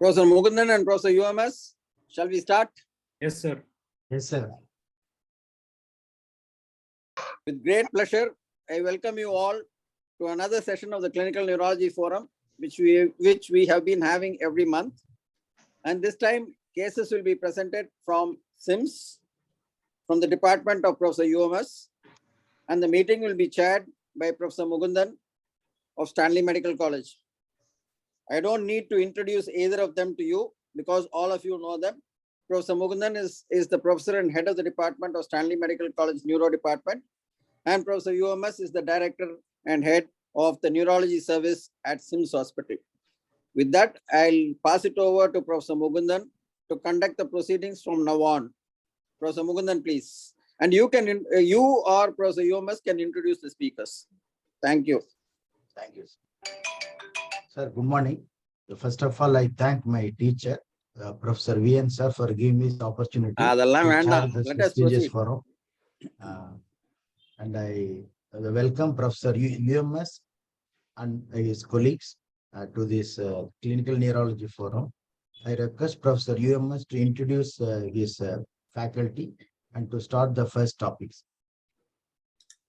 Professor Mukundan and Professor UMS, shall we start? Yes, sir. Yes, sir. With great pleasure, I welcome you all to another session of the Clinical Neurology Forum, which we have been having every month. And this time, cases will be presented from SIMS, from the department of Professor UMS, and the meeting will be chaired by Professor Mukundan of Stanley Medical College. I don't need to introduce either of them to you because all of you know them. Professor Mukundan is the professor and head of the department of Stanley Medical College Neuro Department, and Professor UMS is the director and head of the neurology service at SIMS Hospital. With that, I'll pass it over to Professor Mukundan to conduct the proceedings from now on. Professor Mukundan, please. And you or Professor UMS can introduce the speakers. Thank you. Thank you. Sir, good morning. First of all, I thank my teacher, Professor VN sir, for giving me this opportunity to chair this prestigious forum. And I welcome Professor UMS and his colleagues to this clinical neurology forum. I request Professor UMS to introduce his faculty and to start the first topics.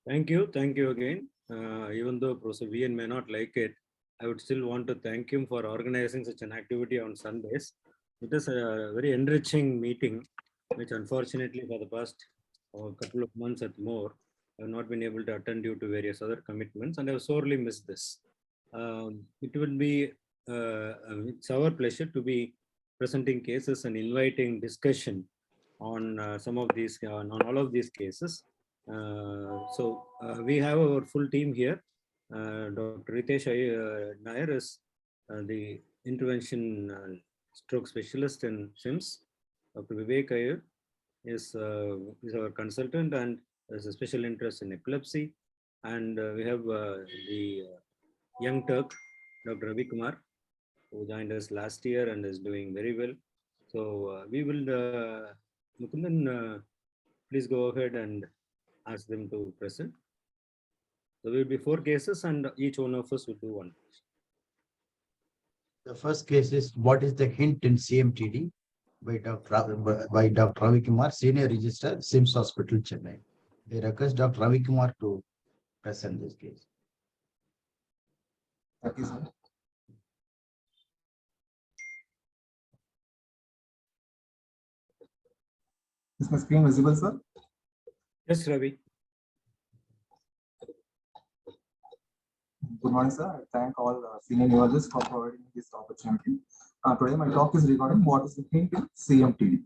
Thank you. Thank you again. Even though Professor VN may not like it, I would still want to thank him for organizing such an activity on Sundays. It is a very enriching meeting, which unfortunately for the past couple of months at more, I have not been able to attend due to various other commitments, and I have sorely missed this. It will be, it's our pleasure to be presenting cases and inviting discussion on some of these, on all of these cases. We have our full team here. Dr. Ritesh Nair is the intervention stroke specialist in SIMS. Dr. Vivek Iyer is our consultant and has a special interest in epilepsy. And we have the young Turk, Dr. Ravi Kumar, who joined us last year and is doing very well. So we will, Mukundan, please go ahead and ask them to present. There will be 4 cases and each one of us will do one. The first case is what is the hint in CMTD by Dr. Ravi Kumar, Senior Registrar, SIMS Hospital, Chennai. I request Dr. Ravi Kumar to present this case. Thank you, sir. Is my screen visible, sir? Yes, Ravi. Good morning, sir. I thank all senior neurologists for providing this opportunity. Today, my talk is regarding what is the hint in CMTD.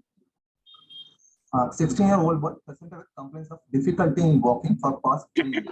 16-year-old boy presented with complaints of difficulty in walking for past 3 years.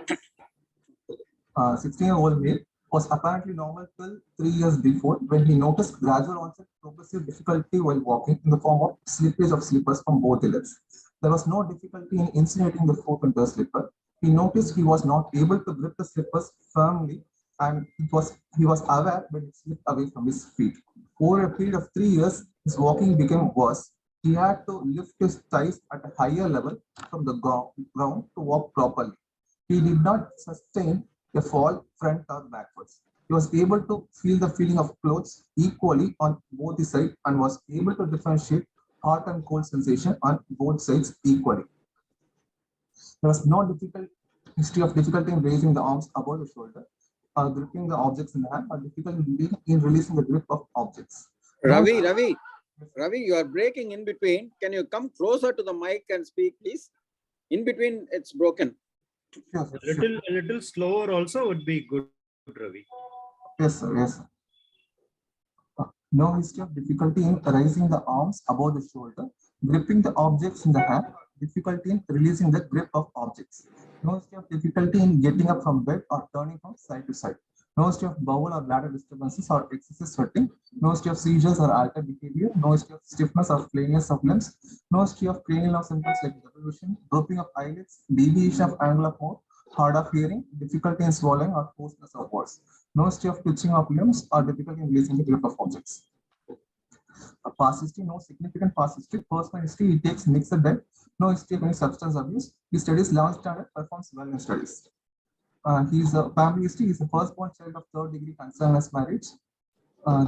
16-year-old male was apparently normal till 3 years before when he noticed gradual onset progressive difficulty while walking in the form of slippage of slippers from both the legs. There was no difficulty in inserting the foot into the slipper. He noticed he was not able to grip the slippers firmly, and he was aware when it slipped away from his feet. Over a period of 3 years, his walking became worse. He had to lift his thighs at a higher level from the ground to walk properly. He did not sustain a fall front or backwards. He was able to feel the feeling of clothes equally on both the sides and was able to differentiate hot and cold sensation on both sides equally. There was no history of difficulty in raising the arms above the shoulder, or gripping the objects in the hand, or difficulty in releasing the grip of objects. Ravi, you are breaking in between. Can you come closer to the mic and speak, please? In between, it's broken. Sure, sir, A little slower also would be good, Ravi. Yes, sir. Yes, sir. No history of difficulty in raising the arms above the shoulder, gripping the objects in the hand, difficulty in releasing the grip of objects. No history of difficulty in getting up from bed or turning from side to side. No history of bowel or bladder disturbances or excessive sweating. No history of seizures or altered behavior. No history of stiffness or plainness of limbs. No history of cranial nerve symptoms like devolution, drooping of eyelids, deviation of angle of mouth, hard of hearing, difficulty in swallowing or hoarseness of voice. No history of twitching of limbs or difficulty in releasing the grip of objects. Past history, no significant past history. Personal history, he takes mixed diet. No history of any substance abuse. He studies 11th standard, performs well in studies. He's a family history. He's the firstborn child of 3rd degree concernless marriage.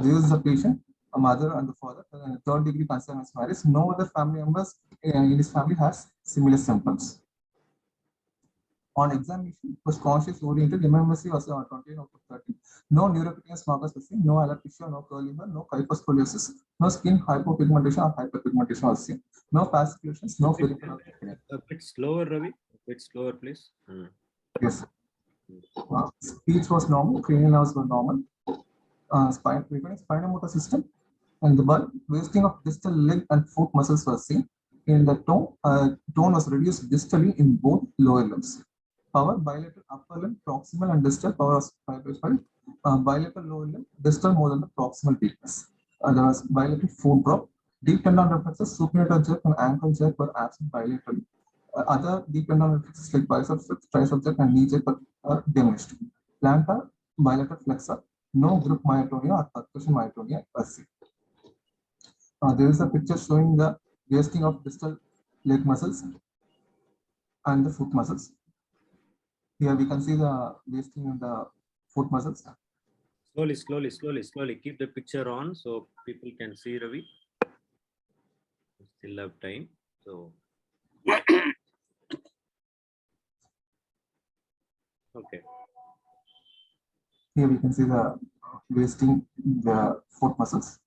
This is a patient. a mother and the father, third degree consanguineous marriage. No other family members in his family has similar symptoms. On examination, it was conscious oriented. MMSC was 28 out of 30. No neurocutaneous markers were seen. No alopecia, no curly hair, no kyphoscoliosis, no skin hypopigmentation or hyperpigmentation was seen. No fasciculations, no follicular. A bit slower, Ravi. A bit slower, please. Yes. Speech was normal. Cranial nerves were normal. Spinal motor system and the bulk, wasting of distal leg and foot muscles was seen. In the tone was reduced distally in both lower limbs. Power, bilateral upper limb, proximal and distal power was 5/5. Bilateral lower limb, distal more than the proximal weakness. There was bilateral foot drop. Deep tendon reflexes, supinator jerk and ankle jerk were absent bilaterally. Other deep tendon reflexes like bicep jerk, tricep jerk and knee jerk are diminished. Plantar, bilateral flexor, no group myotonia or percussion myotonia was seen. There is a picture showing the wasting of distal leg muscles and the foot muscles. Here we can see the wasting in the foot muscles. Slowly. Keep the picture on so people can see, Ravi. Still have time. So, okay. Here we can see the wasting in the foot muscles.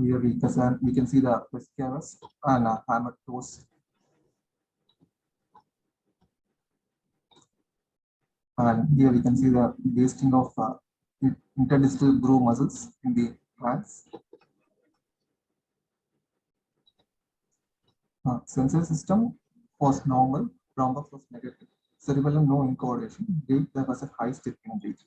Here we can see the pescaris and hammer toes. And here we can see the wasting of interdistal groove muscles in the hands. Sensory system was normal, Brombox was negative. Cerebellum, no incoordination. Gait, there was a high stepping gait.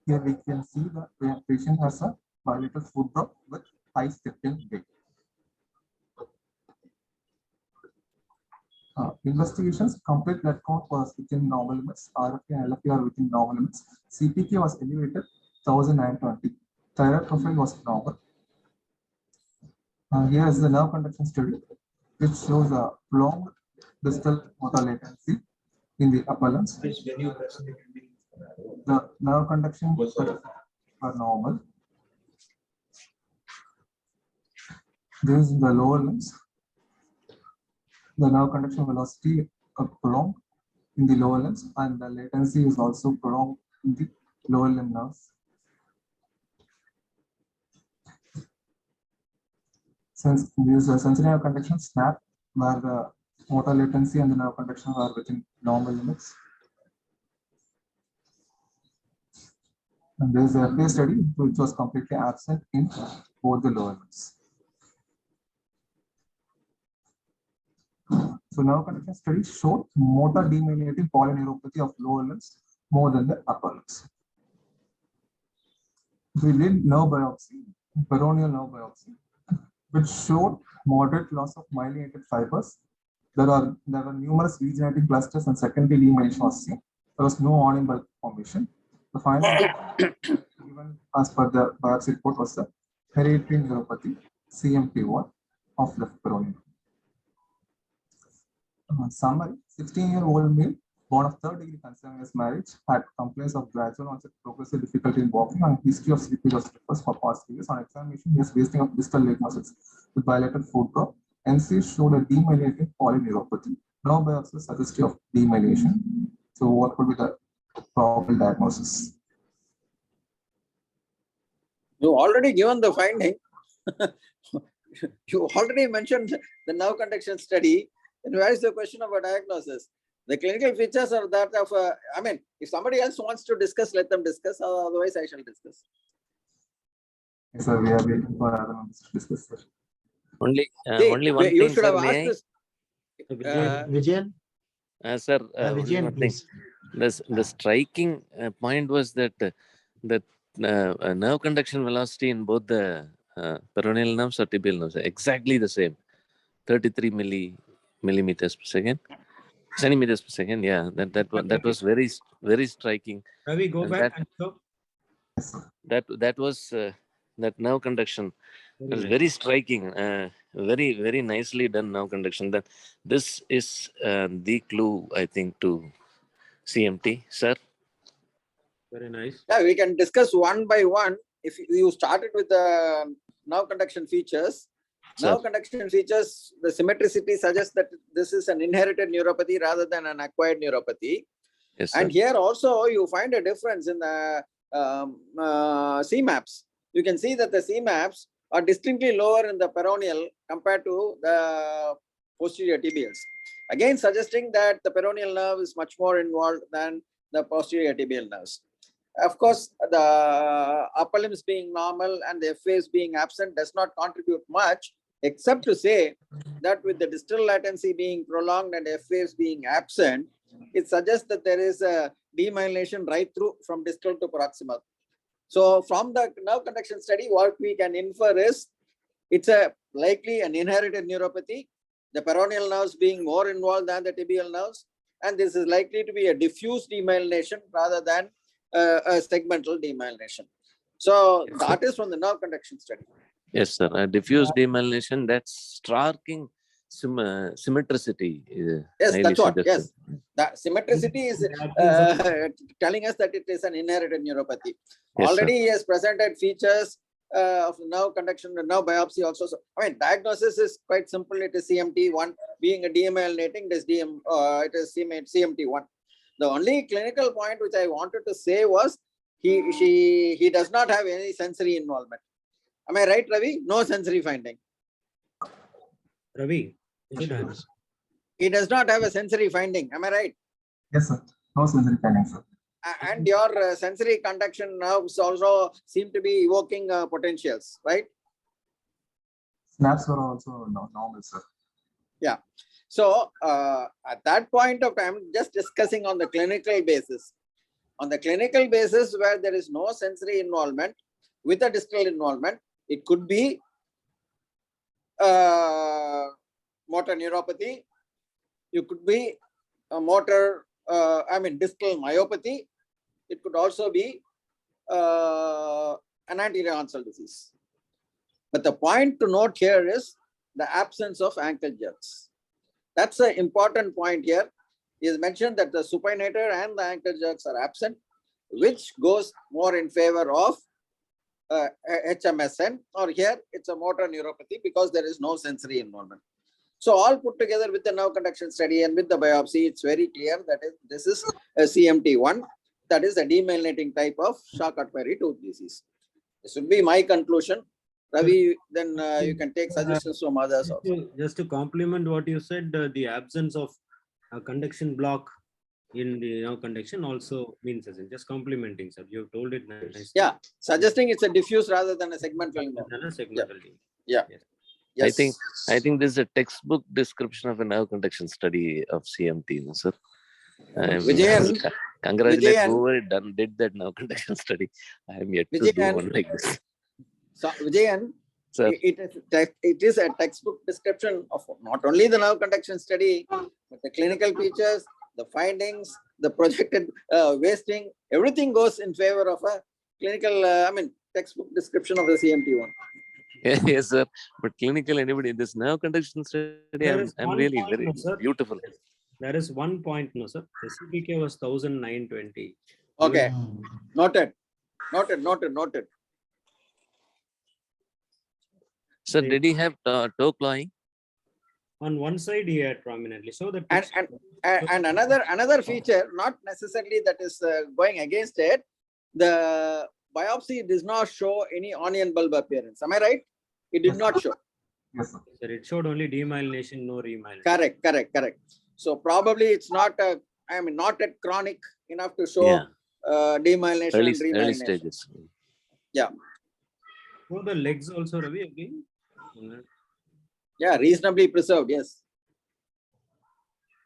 Here we can see that the patient has a bilateral foot drop with high stepping gait. Investigations, complete blood count was within normal limits. RFK and LFK are within normal limits. CPK was elevated 1920. Thyroid profile was normal. Here is the nerve conduction study, which shows a prolonged distal motor latency in the upper limbs. The nerve conduction are normal. This is the lower limbs. The nerve conduction velocity are prolonged in the lower limbs, and the latency is also prolonged in the lower limb nerves. Since these sensory nerve conduction snap, where the motor latency and the nerve conduction are within normal limits. And there is a case study which was completely absent in both the lower limbs. So nerve conduction study showed motor demyelinating polyneuropathy of lower limbs more than the upper limbs. We did nerve biopsy, peroneal nerve biopsy, which showed moderate loss of myelinated fibers. There were numerous regenerating clusters and secondary demyelination was seen. There was no on bulk formation. The final given as per the biopsy report was the hereditary neuropathy, CMP1 of left peroneum. Summary: 16-year-old male born of third degree consanguineous marriage had complaints of gradual onset progressive difficulty in walking and history of slippage of slippers for past years. On examination, he has wasting of distal leg muscles with bilateral foot drop. NC showed a demyelinating polyneuropathy. No biopsy suggestive of demyelination. So, what could be the probable diagnosis? You already given the finding. You already mentioned the nerve conduction study. And where is the question of a diagnosis? The clinical features are that of I mean, if somebody else wants to discuss, let them discuss. Otherwise, I shall discuss. Yes, sir, we are waiting for other members to discuss. Only See, one you thing, should sir. have asked May this. Vijayan, sir, only Vijayan, one thing. please. The striking point was that nerve conduction velocity in both the peroneal nerves or tibial nerves are exactly the same, 33 millimeters per second, centimeters per second. Yeah, that was very striking. Ravi, go And back that- and show. Yes, sir. That was that nerve conduction was nice. very striking. Very nicely done nerve conduction. That this is the clue, I think, to CMT, sir. Very nice. Yeah, we can discuss one by one. If you started with the nerve conduction features, Sir. nerve conduction features, the symmetricity suggests that this is an inherited neuropathy rather than an acquired neuropathy. Yes, sir. And here also you find a difference in the CMAPs. You can see that the CMAPs are distinctly lower in the peroneal compared to the posterior tibials. Again, suggesting that the peroneal nerve is much more involved than the posterior tibial nerves. Of course, the upper limbs being normal and the F waves being absent does not contribute much, except to say that with the distal latency being prolonged and F waves being absent, it suggests that there is a demyelination right through from distal to proximal. So from the nerve conduction study, what we can infer is it's a likely an inherited neuropathy, the peroneal nerves being more involved than the tibial nerves, and this is likely to be a diffuse demyelination rather than a segmental demyelination. So that is from the nerve conduction study. Yes, sir. Diffuse demyelination, that's striking symmetricity. Yes, that's what. Suggested. Yes, that symmetricity is telling us that it is an inherited neuropathy. Yes, Already he has presented features of nerve conduction, nerve biopsy also. So, I mean, diagnosis is quite simple. It is CMT1 being a demyelinating. It is CMT1. The only clinical point which I wanted to say was he does not have any sensory involvement. Am I right, Ravi? No sensory finding. Ravi, you should have. He does not have a sensory finding. Am I right? Yes, sir. No sensory findings, sir. And your sensory conduction nerves also seem to be evoking potentials, right? Snaps were also normal, sir. Yeah. So at that point of time, just discussing on the clinical basis. On the clinical basis where there is no sensory involvement with a distal involvement, it could be motor neuropathy. You could be a distal myopathy. It could also be an anterior onset disease. But the point to note here is the absence of ankle jerks. That's an important point here. It is mentioned that the supinator and the ankle jerks are absent, which goes more in favor of HMSN, or here it's a motor neuropathy because there is no sensory involvement. So all put together with the nerve conduction study and with the biopsy, it's very clear that this is a CMT1, that is a demyelinating type of shock artery tooth disease. This would be my conclusion. Ravi, then you can take suggestions from others also. Just to complement what you said, the absence of a conduction block in the nerve conduction also means as in just complementing, sir. You told it nicely. Yeah, suggesting it's a diffuse rather than a segmental. Than a segmental. Yeah. Yes. Yes. I think this is a textbook description of a nerve conduction study of CMT, no, sir. Vijayan, Congratulate Vijayan. whoever did that nerve conduction study. I am yet to do Vijayan. one like this. So, Vijayan, Sir. it is a textbook description of not only the nerve conduction study, but the clinical features, the findings, the projected wasting, everything goes in favor of a clinical, textbook description of the CMT1. Yes, sir. But clinical, anybody, this nerve conduction study, I'm really point, very no, sir. beautiful. There is one point, no, sir. The CPK was 1920. Okay, noted. Sir, did he have toe clawing? On one side, he had prominently. So the And another feature, not necessarily that is going against it, the biopsy does not show any onion bulb appearance. Am I right? It did not show. Yes, sir. Sir, it showed only demyelination, no remyelination. Correct. So probably it's not not at chronic enough to show demyelination and remyelination. Early stages. Yeah. So the legs also, Ravi, again? Yeah, reasonably preserved, yes.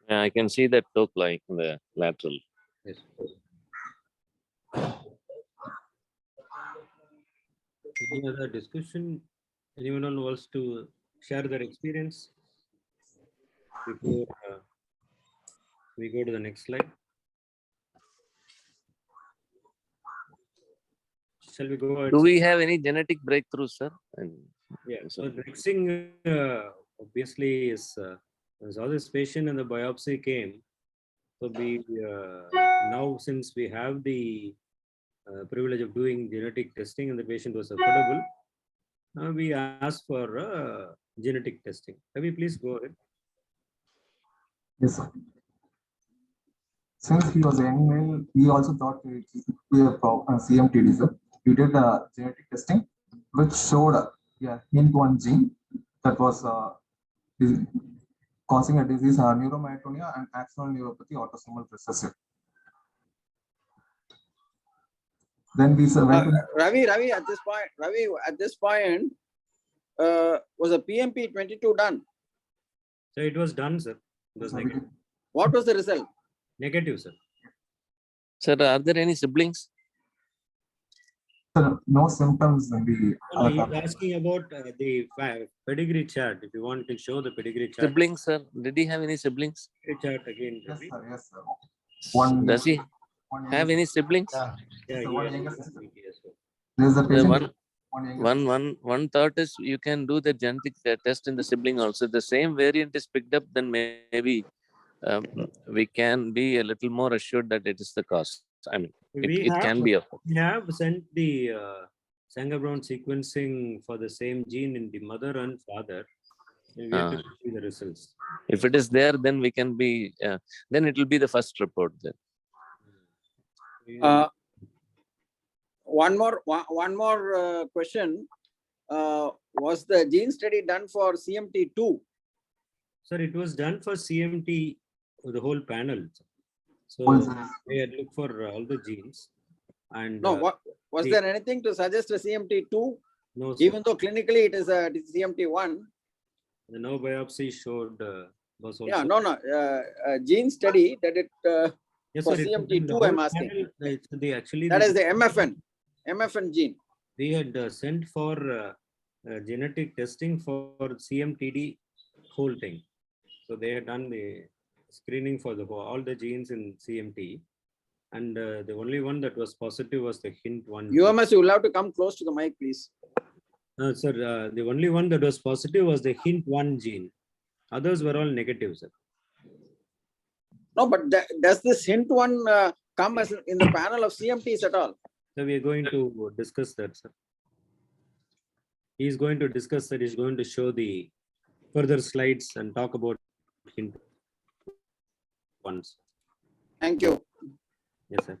Yeah, I can see that toe clawing in the lateral. Yes. Any other discussion? Anyone wants to share their experience before we go to the next slide? shall we go ahead? Do we have any genetic breakthroughs, sir? And Yeah. so- So mixing obviously is so this patient and the biopsy came. So we now, since we have the privilege of doing genetic testing and the patient was affordable, we asked for genetic testing. Ravi, please go ahead. Yes, sir. Since he was young male, we also thought it could be a CMTD, sir. We did genetic testing, which showed hint one gene that was causing a disease, neuromyotonia and axonal neuropathy autosomal recessive. Then we went to Ravi, at this point, was a PMP 22 done? So it was done, sir. It was negative. What was the result? Negative, sir. Sir, are there any siblings? no symptoms in the No, he's asking about the pedigree chart. If you want to show the pedigree chart. Siblings, sir. Did he have any siblings? Pedigree chart again. Yes, Ravi. sir. Yes, sir. One, Does he have any siblings? Yeah. Yeah, So he one has younger one sister. yes, sir. There's a The patient. One younger one thought is you can do the genetic test in the sibling also. The same variant is picked up, then maybe we can be a little more assured that it is the cause. I mean, it can be a. We have sent the Sanger Brown sequencing for the same gene in the mother and father. We have to see the results. If it is there, then we can be. Then it will be the first report. Then One more question. Was the gene study done for CMT2? Sir, it was done for CMT, the whole panel. So we had looked for all the genes. And No, was there anything to suggest a CMT2? No, sir. Even though clinically it is a CMT1. The no biopsy showed was also. Yeah, no. Gene study that it Yes, for sir, CMT2 I'm asking. Actually, That is the MFN gene. We had sent for genetic testing for CMTD whole thing. So they had done the screening for all the genes in CMT. And the only one that was positive was the hint one. UMS, you will have to come close to the mic, please. Sir, the only one that was positive was the hint one gene. Others were all negative, sir. No, but does this hint one come as in the panel of CMTs at all? So we are going to discuss that, sir. He is going to discuss that. He's going to show the further slides and talk about hint ones. Thank you. Yes, sir.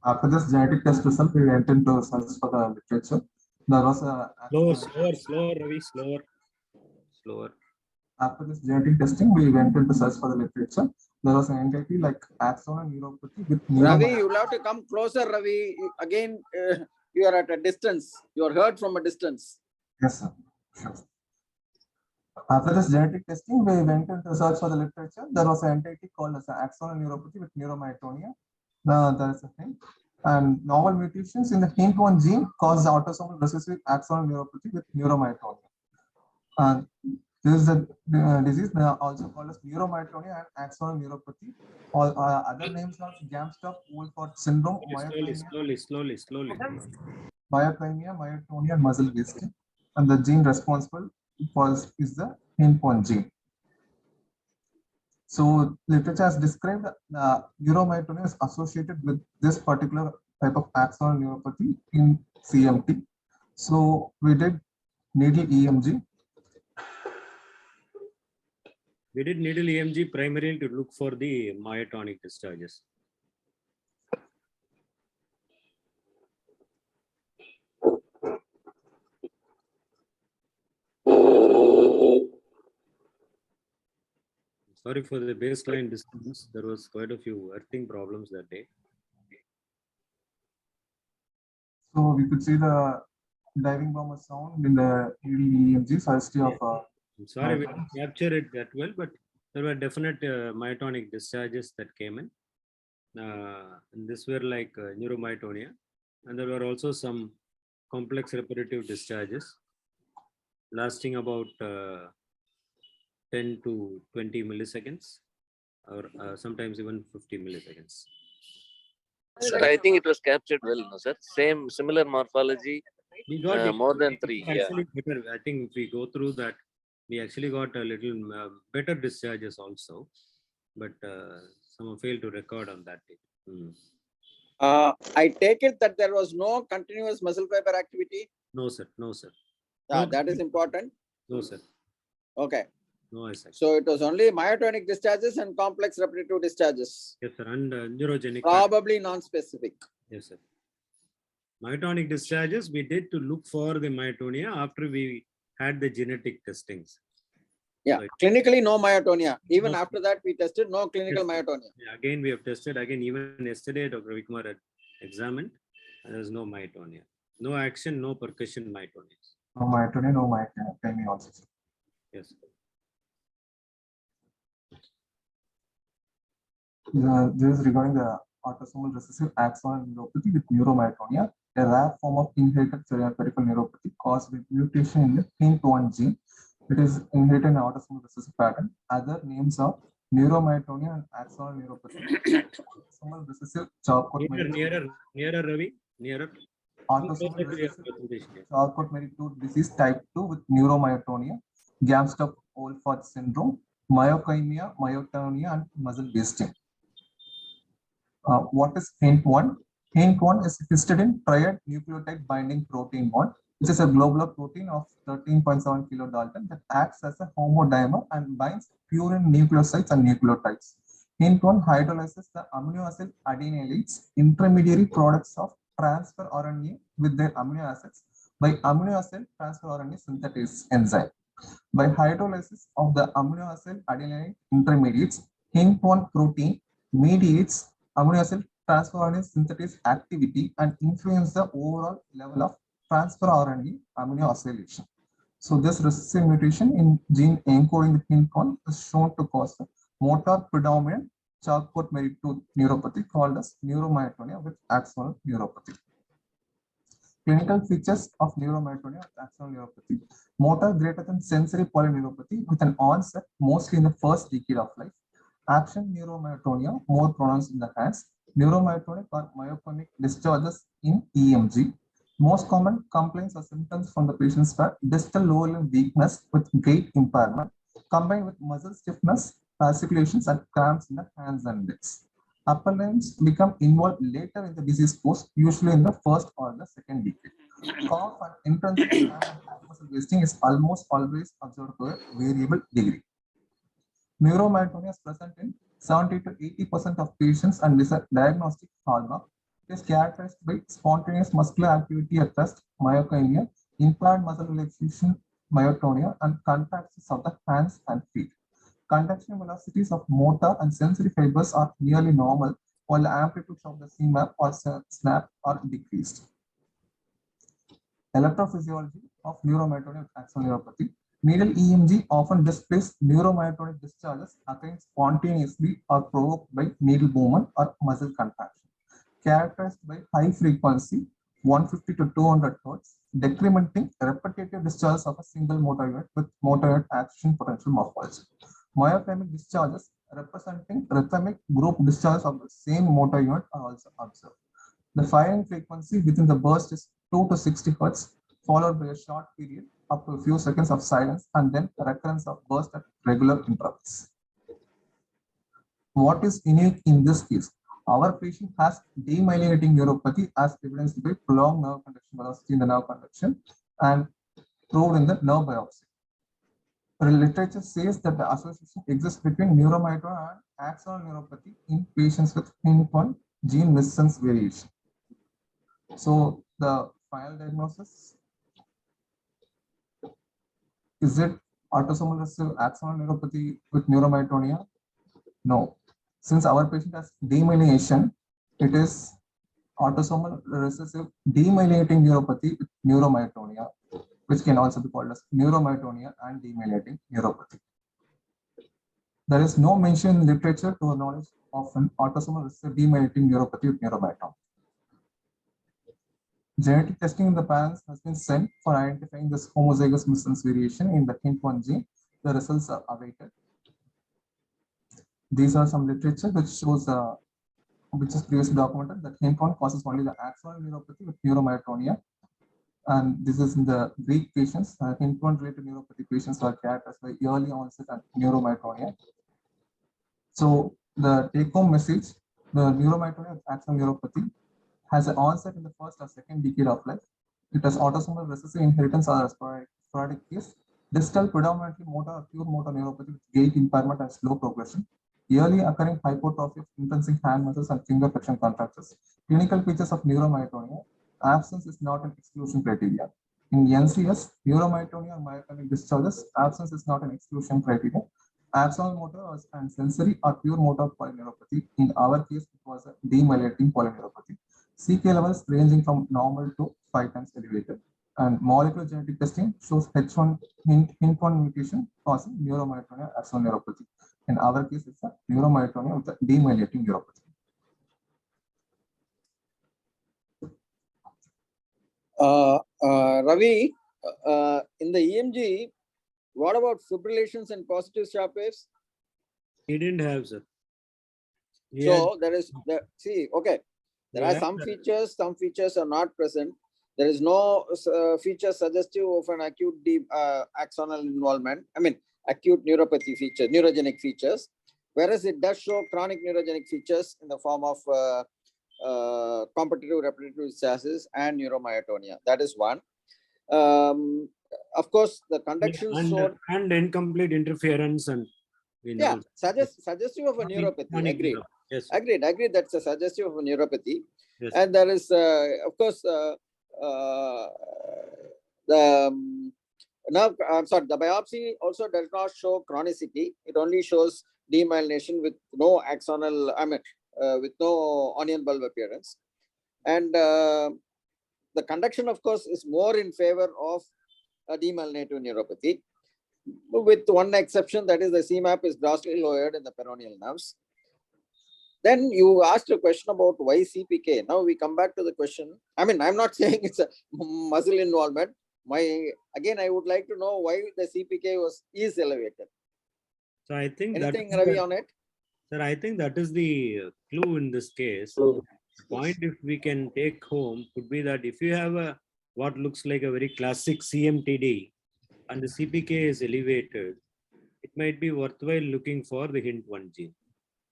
After this genetic test result, we went into search for the literature. There was a Slower, Ravi, slower. After this genetic testing, we went into search for the literature. There was an entity like axonal neuropathy with Ravi, you will have to come closer, Ravi. Again, you are at a distance. You are heard from a distance. Yes, sir. Sure. After this genetic testing, we went into search for the literature. There was an entity called as axonal neuropathy with neuromyotonia. There is a hint. And novel mutations in the hint1 gene cause autosomal recessive axonal neuropathy with neuromyotonia. And this is a disease also called as neuromyotonia and axonal neuropathy. Or other names are Gamstorp-Wolford syndrome, Slowly. myoclonia, myotonia, and muscle wasting. And the gene responsible is the hint1 gene. So literature has described neuromyotonia is associated with this particular type of axonal neuropathy in CMT. So we did needle EMG. We did needle EMG primarily to look for the myotonic discharges. Sorry for the baseline distance. There was quite a few earthing problems that day. So we could see the diving bomber sound in the EMG. So I'm sorry we didn't capture it that well, but there were definite myotonic discharges that came in. And this were like neuromyotonia. And there were also some complex repetitive discharges lasting about 10 to 20 milliseconds or sometimes even 50 milliseconds. Sir, I think it was captured well, no, sir? Similar morphology, We got more than 3. Yeah. actually better. I think if we go through that, we actually got a little better discharges also, but some failed to record on that day. I take it that there was no continuous muscle fiber activity. No, sir. No, sir. Yeah, No. that is important. No, sir. Okay. No, I said. So it was only myotonic discharges and complex repetitive discharges. Yes, sir. And neurogenic. Probably non-specific. Yes, sir. Myotonic discharges, we did to look for the myotonia after we had the genetic testings. Yeah, So, clinically no myotonia. Even no, after that, we tested no clinical yes, myotonia. yeah, again, we have tested. Again, even yesterday, Dr. Vikumar had examined, and there's no myotonia. No action, no percussion myotonia. No myotonia, no myotonic also. Yes. This is regarding the autosomal recessive axonal neuropathy with neuromyotonia, a rare form of inherited peripheral neuropathy caused with mutation in the HINT1 gene. It is inherited in autosomal recessive pattern. Other names are neuromyotonia and axonal neuropathy. Autosomal recessive Nearer, Ravi, nearer. Autosomal recessive Charcot-Marie-Tooth disease type 2 with neuromyotonia, Gamstorp-Olford syndrome, myokymia, myotonia, and muscle wasting. What is HINT1? HINT1 is histidine triad nucleotide binding protein 1, which is a globular protein of 13.7 kilodalton that acts as a homodimer and binds purine nucleosides and nucleotides. HINT1 hydrolyzes the amino acid adenylates, intermediary products of transfer RNA with their amino acids by amino acid transfer RNA synthetase enzyme. By hydrolysis of the amino acid adenylate intermediates, HINT1 protein mediates amino acid transfer RNA synthetase activity and influence the overall level of transfer RNA amino acylation. So this recessive mutation in gene encoding the HINT1 is shown to cause motor predominant Charcot-Marie-Tooth neuropathy called as neuromyotonia with axonal neuropathy. Clinical features of neuromyotonia with axonal neuropathy. Motor greater than sensory polyneuropathy with an onset mostly in the first decade of life. Action neuromyotonia more pronounced in the hands. Neuromyotonic or myoclonic discharges in EMG. Most common complaints or symptoms from the patients were distal lower limb weakness with gait impairment, combined with muscle stiffness, fasciculations, and cramps in the hands and legs. Upper limbs become involved later in the disease course, usually in the first or the second decade. Cough and intrinsic muscle wasting is almost always observed to a variable degree. Neuromyotonia is present in 70 to 80% of patients and is a diagnostic hallmark. It is characterized by spontaneous muscular activity at rest, myokymia, impaired muscle relaxation, myotonia, and contractions of the hands and feet. Contraction velocities of motor and sensory fibers are nearly normal, while the amplitudes of the CMAP or SNAP are decreased. Electrophysiology of neuromyotonia with axonal neuropathy. Needle EMG often displays neuromyotonic discharges occurring spontaneously or provoked by needle movement or muscle contraction. Characterized by high frequency, 150 to 200 Hz, decrementing repetitive discharges of a single motor unit with motor unit action potential morphology. Myotonic discharges representing rhythmic group discharges of the same motor unit are also observed. The firing frequency within the burst is 2 to 60 Hz, followed by a short period up to a few seconds of silence and then a recurrence of burst at regular intervals. What is unique in this case? Our patient has demyelinating neuropathy as evidenced by prolonged nerve conduction velocity in the nerve conduction and proved in the nerve biopsy. The literature says that the association exists between neuromyotonia and axonal neuropathy in patients with HINT1 gene missense variation. So the final diagnosis, is it autosomal recessive axonal neuropathy with neuromyotonia? No. Since our patient has demyelination, it is autosomal recessive demyelinating neuropathy with neuromyotonia, which can also be called as neuromyotonia and demyelinating neuropathy. There is no mention in literature to our knowledge of an autosomal recessive demyelinating neuropathy with neuromyotonia. Genetic testing in the parents has been sent for identifying this homozygous missense variation in the HINT1 gene. The results are awaited. These are some literature which shows which is previously documented that hint one causes only the axonal neuropathy with neuromyotonia. And this is in the Greek patients. Hint one related neuropathy patients are characterized by early onset and neuromyotonia. So the take-home message, the neuromyotonia with axonal neuropathy has an onset in the first or second decade of life. It has autosomal recessive inheritance or a sporadic case. Distal predominantly motor or pure motor neuropathy with gait impairment and slow progression. Yearly occurring hypertrophy of intrinsic hand muscles and finger flexion contractures. Clinical features of neuromyotonia. Absence is not an exclusion criteria. In NCS, neuromyotonia or myotonic discharges, absence is not an exclusion criteria. Axonal motor and sensory or pure motor polyneuropathy. In our case, it was a demyelinating polyneuropathy. CK levels ranging from normal to 5 times elevated. And molecular genetic testing shows H1 hint 1 mutation causing neuromyotonia axonal neuropathy. In our case, it's a neuromyotonia with a demyelinating neuropathy. Ravi, in the EMG, what about fibrillations and positive sharp waves? He didn't have, sir. So there is okay. There are Yeah. some features are not present. There is no feature suggestive of an acute axonal involvement. I mean, acute neuropathy feature, neurogenic features, whereas it does show chronic neurogenic features in the form of competitive repetitive discharges and neuromyotonia. That is one. Of course, the conduction showed and incomplete interference and suggestive of a neuropathy. Agreed. Yes. Agreed. That's a suggestive of a neuropathy. Yes. And there is, of course, the biopsy also does not show chronicity. It only shows demyelination with no axonal, with no onion bulb appearance. And the conduction, of course, is more in favor of a demyelinative neuropathy, with one exception, that is the CMAP is grossly lowered in the peroneal nerves. Then you asked a question about why CPK. Now we come back to the question. I mean, I'm not saying it's a muscle involvement. Again, I would like to know why the CPK is elevated. So I think anything, Ravi, on it? Sir, I think that is the clue in this case. The point if we can take home could be that if you have what looks like a very classic CMTD and the CPK is elevated, it might be worthwhile looking for the hint 1 gene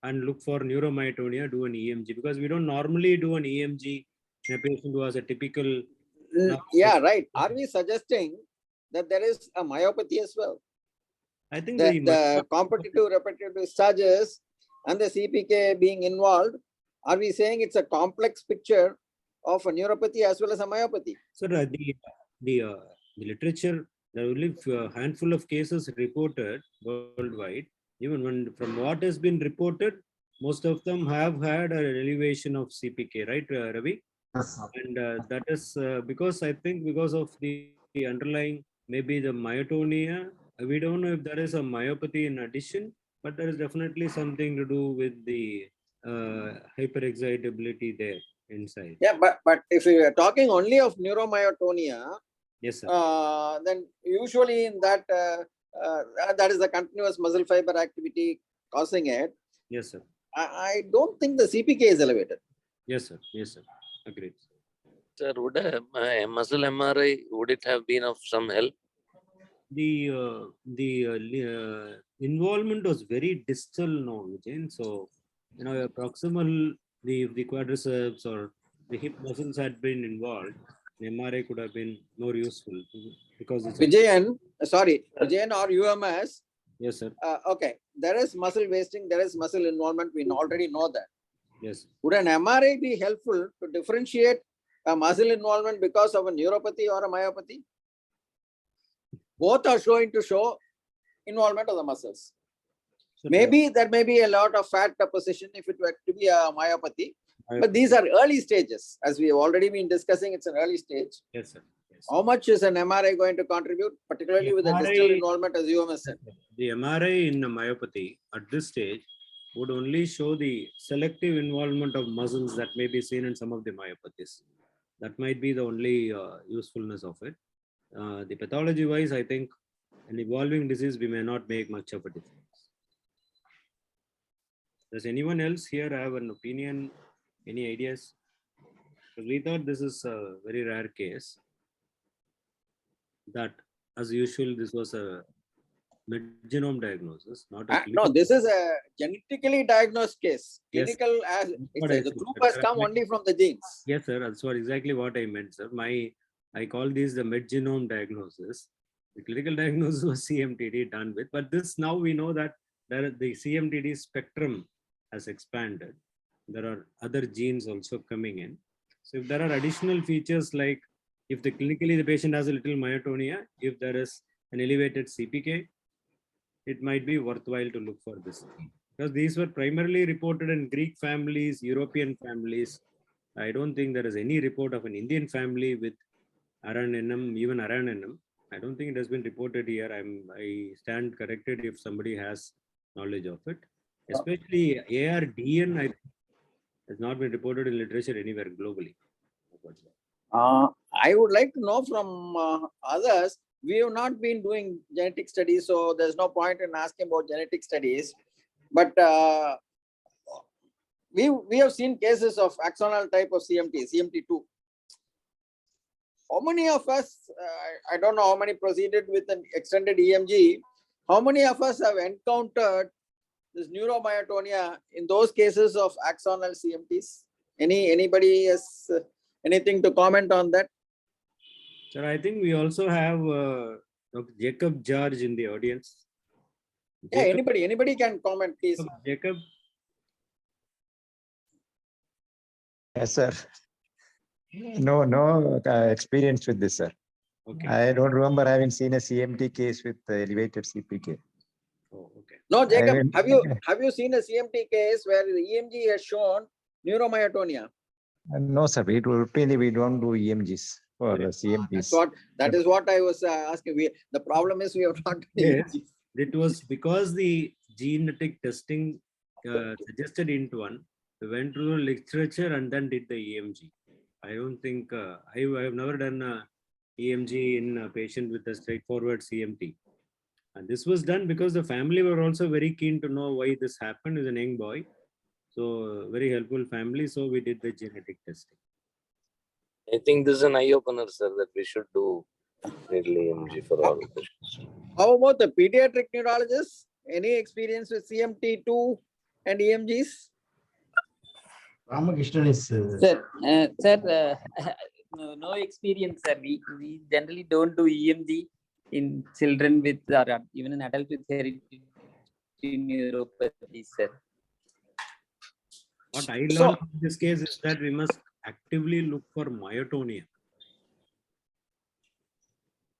and look for neuromyotonia, do an EMG, because we don't normally do an EMG in a patient who has a typical. Yeah, right. Are we suggesting that there is a myopathy as well? I think the competitive repetitive discharges and the CPK being involved, are we saying it's a complex picture of a neuropathy as well as a myopathy? So the literature, there are only a handful of cases reported worldwide. Even from what has been reported, most of them have had an elevation of CPK, right, Ravi? Yes, sir. And that is because I think because of the underlying, maybe the myotonia. We don't know if there is a myopathy in addition, but there is definitely something to do with the hyperexcitability there inside. Yeah, but if we are talking only of neuromyotonia, yes, sir. Then usually in that that is the continuous muscle fiber activity causing it. Yes, sir. I don't think the CPK is elevated. Yes, sir. Yes, sir. Agreed. Sir, would a muscle MRI, would it have been of some help? The involvement was very distal now, Vijay. So, proximal, the quadriceps or the hip muscles had been involved, the MRI could have been more useful because it's Vijayan or UMS. Yes, sir. Okay, there is muscle wasting, there is muscle involvement. We already know that. Yes. Would an MRI be helpful to differentiate a muscle involvement because of a neuropathy or a myopathy? Both are showing to show involvement of the muscles. So maybe there may be a lot of fat deposition if it were to be a myopathy, but these are early stages. As we have already been discussing, it's an early stage. Yes, sir. Yes. How much is an MRI going to contribute, particularly with the distal involvement, as you said? The MRI in a myopathy at this stage would only show the selective involvement of muscles that may be seen in some of the myopathies. That might be the only usefulness of it. The pathology wise, I think an evolving disease, we may not make much of a difference. Does anyone else here have an opinion Any ideas? Because we thought this is a very rare case. That, as usual, this was a mid-genome diagnosis, not a No, this is a genetically diagnosed case. Yes. Clinical as What I the said, group sir. has come only from the genes. Yes, sir. That's what exactly what I meant, sir. I call these the mid-genome diagnosis. The clinical diagnosis was CMTD done with, but this now we know that the CMTD spectrum has expanded. There are other genes also coming in. So if there are additional features like if clinically the patient has a little myotonia, if there is an elevated CPK, it might be worthwhile to look for this. Because these were primarily reported in Greek families, European families. I don't think there is any report of an Indian family with RNNM, even RNNM. I don't think it has been reported here. I stand corrected if somebody has knowledge of it. Especially ARDN has not been reported in literature anywhere globally. I would like to know from others. We have not been doing genetic studies, so there's no point in asking about genetic studies. But we have seen cases of axonal type of CMT, CMT2. How many of us, I don't know how many proceeded with an extended EMG, how many of us have encountered this neuromyotonia in those cases of axonal CMTs? Anybody has anything to comment on that? Sir, I think we also have Dr. Jacob George in the audience. Yeah, Jacob, anybody can comment, please. Jacob. Yes, sir. No experience with this, sir. Okay. I don't remember having seen a CMT case with elevated CPK. Oh, okay. No, Jacob, mean- have you seen a CMT case where the EMG has shown neuromyotonia? No, sir. Routinely we don't do EMGs for CMTs. That is what I was asking. The problem is we have not done Yes. EMGs. It was because the genetic testing suggested into one. We went through the literature and then did the EMG. I don't think I have never done a EMG in a patient with a straightforward CMT. And this was done because the family were also very keen to know why this happened. As a young boy, so very helpful family. So we did the genetic testing. I think this is an eye opener, sir, that we should do needle EMG for all patients. How about the pediatric neurologists? Any experience with CMT2 and EMGs? Ramakrishnan is. Sir, no experience, sir. We generally don't do EMG in children with or even in adults with hereditary neuropathy, sir. What I learned in this case is that we must actively look for myotonia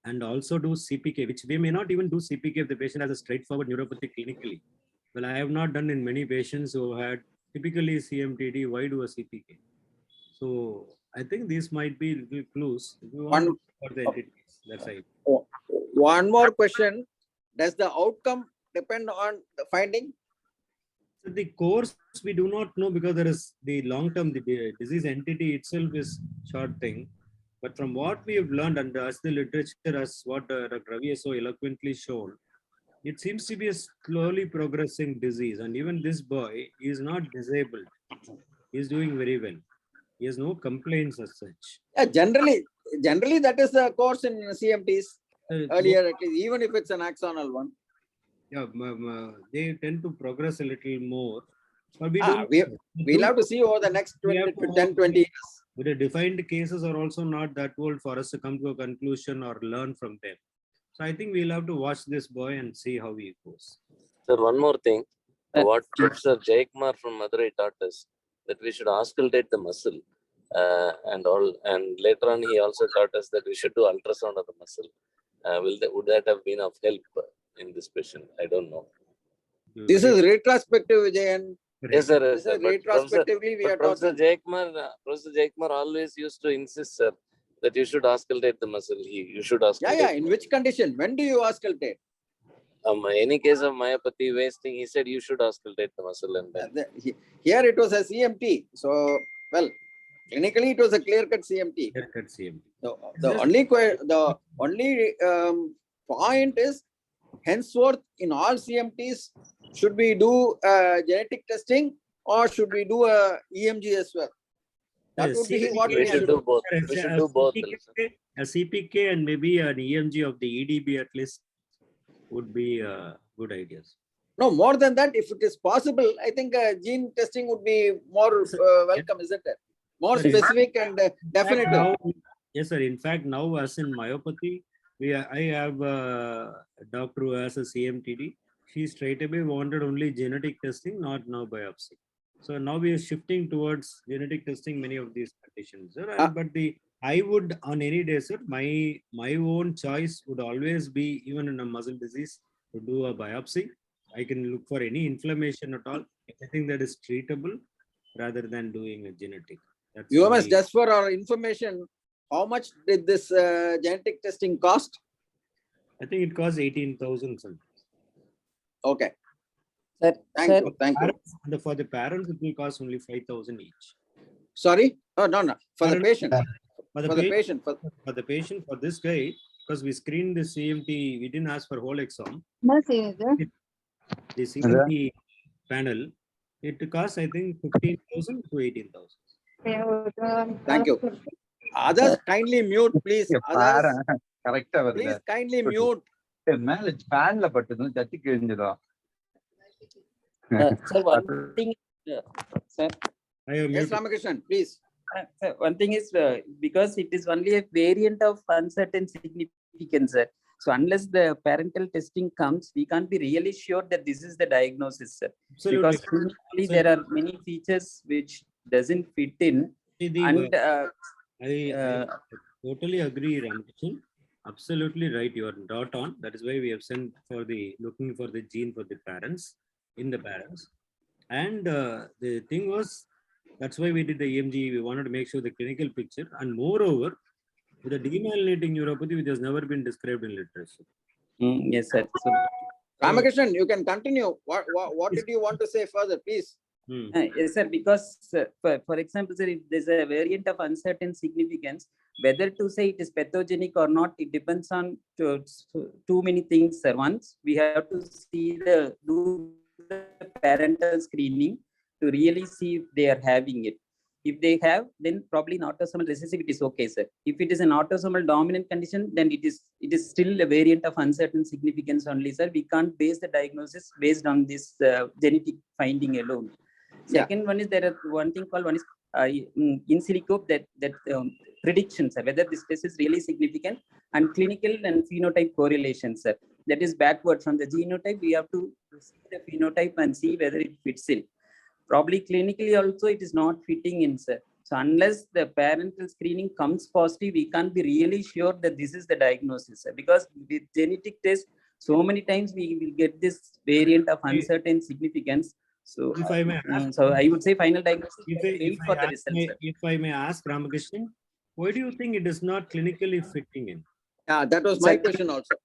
and also do CPK, which we may not even do CPK if the patient has a straightforward neuropathy clinically. Well, I have not done in many patients who had typically CMTD. Why do a CPK? So I think these might be little clues if you want to look for the entities. That's right. One more question. Does the outcome depend on the finding? So the course we do not know because there is the long-term, the disease entity itself is short thing. But from what we have learned and as the literature, as what Dr. Ravi has so eloquently shown, it seems to be a slowly progressing disease. And even this boy is not disabled. He is doing very well. He has no complaints as such. Yeah, generally that is the course in CMTs earlier, at least, even if it's an axonal one. Yeah, they tend to progress a little more. But we'll have to see over the next 10, 20 years. But the defined cases are also not that old for us to come to a conclusion or learn from them. So I think we'll have to watch this boy and see how he goes. Sir, one more thing. What Sir Jayakumar from Madurai taught us, that we should auscultate the muscle and all. And later on, he also taught us that we should do ultrasound of the muscle. Would that have been of help in this patient? I don't know. This is retrospective, Vijayan. Yes, sir. This is retrospectively we are Professor talking. Jayakumar always used to insist, sir, that you should auscultate the muscle. You should auscultate. Yeah. In which condition? When do you auscultate? Any case of myopathy, wasting, he said you should auscultate the muscle. And then Here it was a CMT. So, well, clinically it was a clear-cut CMT. Clear-cut CMT. The only point is, henceforth, in all CMTs, should we do genetic testing or should we do a EMG as well? That would be what We we should should. do both. We should do both. A CPK and maybe an EMG of the EDB at least would be good ideas. No, more than that, if it is possible, I think gene testing would be more welcome, isn't it? More Sir, specific and definitive. Now, yes, sir. In fact, now as in myopathy, I have a doctor who has a CMTD. She straight away wanted only genetic testing, not now biopsy. So now we are shifting towards genetic testing many of these conditions, sir. But I would on any day, sir, my own choice would always be, even in a muscle disease, to do a biopsy. I can look for any inflammation at all, anything that is treatable, rather than doing a genetic. That's UMS, just for our information, how much did this genetic testing cost? I think it costs 18,000. Okay. Sir, Thank you. Thank you. For the parents, it will cost only 5,000 each. Sorry? Oh, no. For the patient. For the patient. For the patient, for this guy, because we screened the CMT, we didn't ask for whole exome. The CMT panel, it costs, I think, 15,000 to 18,000. Thank you. Others, kindly mute, please. Others, please kindly mute. sir, one thing, sir. Yes, Ramakrishnan, please. Sir, one thing is because it is only a variant of uncertain significance, sir. So unless the parental testing comes, we can't be really sure that this is the diagnosis, sir. Absolutely. Because clinically there are many features which doesn't fit in. And I totally agree, Ramakrishnan. Absolutely right. You are dot on. That is why we have sent for looking for the gene for the parents, in the parents. And the thing was, that's why we did the EMG. We wanted to make sure the clinical picture. And moreover, with the demyelinating neuropathy, which has never been described in literature. Yes, sir. So, Ramakrishnan, you can continue. What did you want to say further, please? Yes, sir. Because, for example, sir, if there's a variant of uncertain significance, whether to say it is pathogenic or not, it depends on too many things, sir. Once we have to do the parental screening to really see if they are having it. If they have, then probably an autosomal recessive, it is okay, sir. If it is an autosomal dominant condition, then it is still a variant of uncertain significance only, sir. We can't base the diagnosis based on this genetic finding alone. Second one is there are one thing called in silico that predictions, sir, whether this test is really significant, and clinical and phenotype correlations, sir. That is backward from the genotype. We have to see the phenotype and see whether it fits in. Probably clinically also it is not fitting in, sir. So unless the parental screening comes positive, we can't be really sure that this is the diagnosis, sir. Because with genetic test, so many times we will get this variant of uncertain significance. So, if I may ask, so I would say final diagnosis. Wait for the results, sir. If I may ask, Ramakrishnan, why do you think it is not clinically fitting in? Yeah, that was my question also.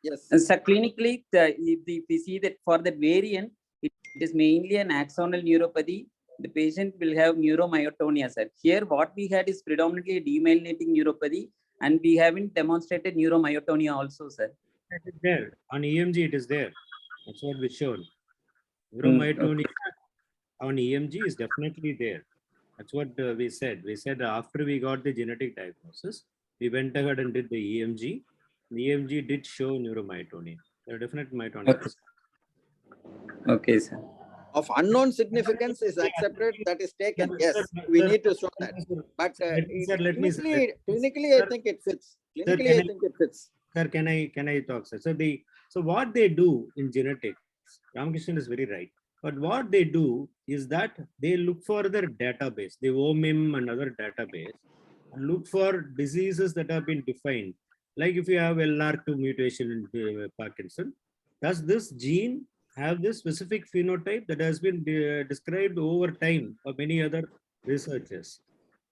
Yes. So clinically, if we see that for the variant, it is mainly an axonal neuropathy. The patient will have neuromyotonia, sir. Here, what we had is predominantly a demyelinating neuropathy, and we haven't demonstrated neuromyotonia also, sir. It is there. On EMG, it is there. That's what we showed. Neuromyotonia on EMG is definitely there. That's what we said. We said after we got the genetic diagnosis, we went ahead and did the EMG. The EMG did show neuromyotonia. There are definite myotonic. Okay, sir. Of unknown significance is accepted, that is taken. Yes, we need to show that. But clinically, I think it fits. Clinically, I think it fits. Sir, can I talk, sir? So what they do in genetics, Ramakrishnan is very right. But what they do is that they look for their database, the OMIM and other database, and look for diseases that have been defined. Like if you have LR2 mutation in Parkinson, does this gene have this specific phenotype that has been described over time by many other researchers?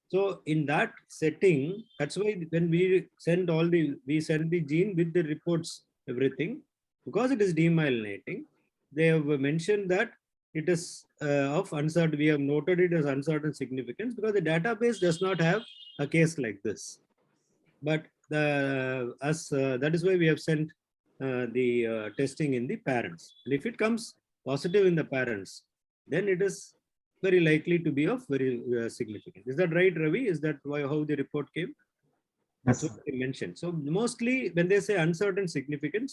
So in that setting, that's why when we send the gene with the reports, everything, because it is demyelinating, they have mentioned that it is of uncertain. We have noted it as uncertain significance because the database does not have a case like this. But that is why we have sent testing in the parents. And if it comes positive in the parents, then it is very likely to be of very significant. Is that right, Ravi? Is that how the report came? That's what they mentioned. So mostly when they say uncertain significance,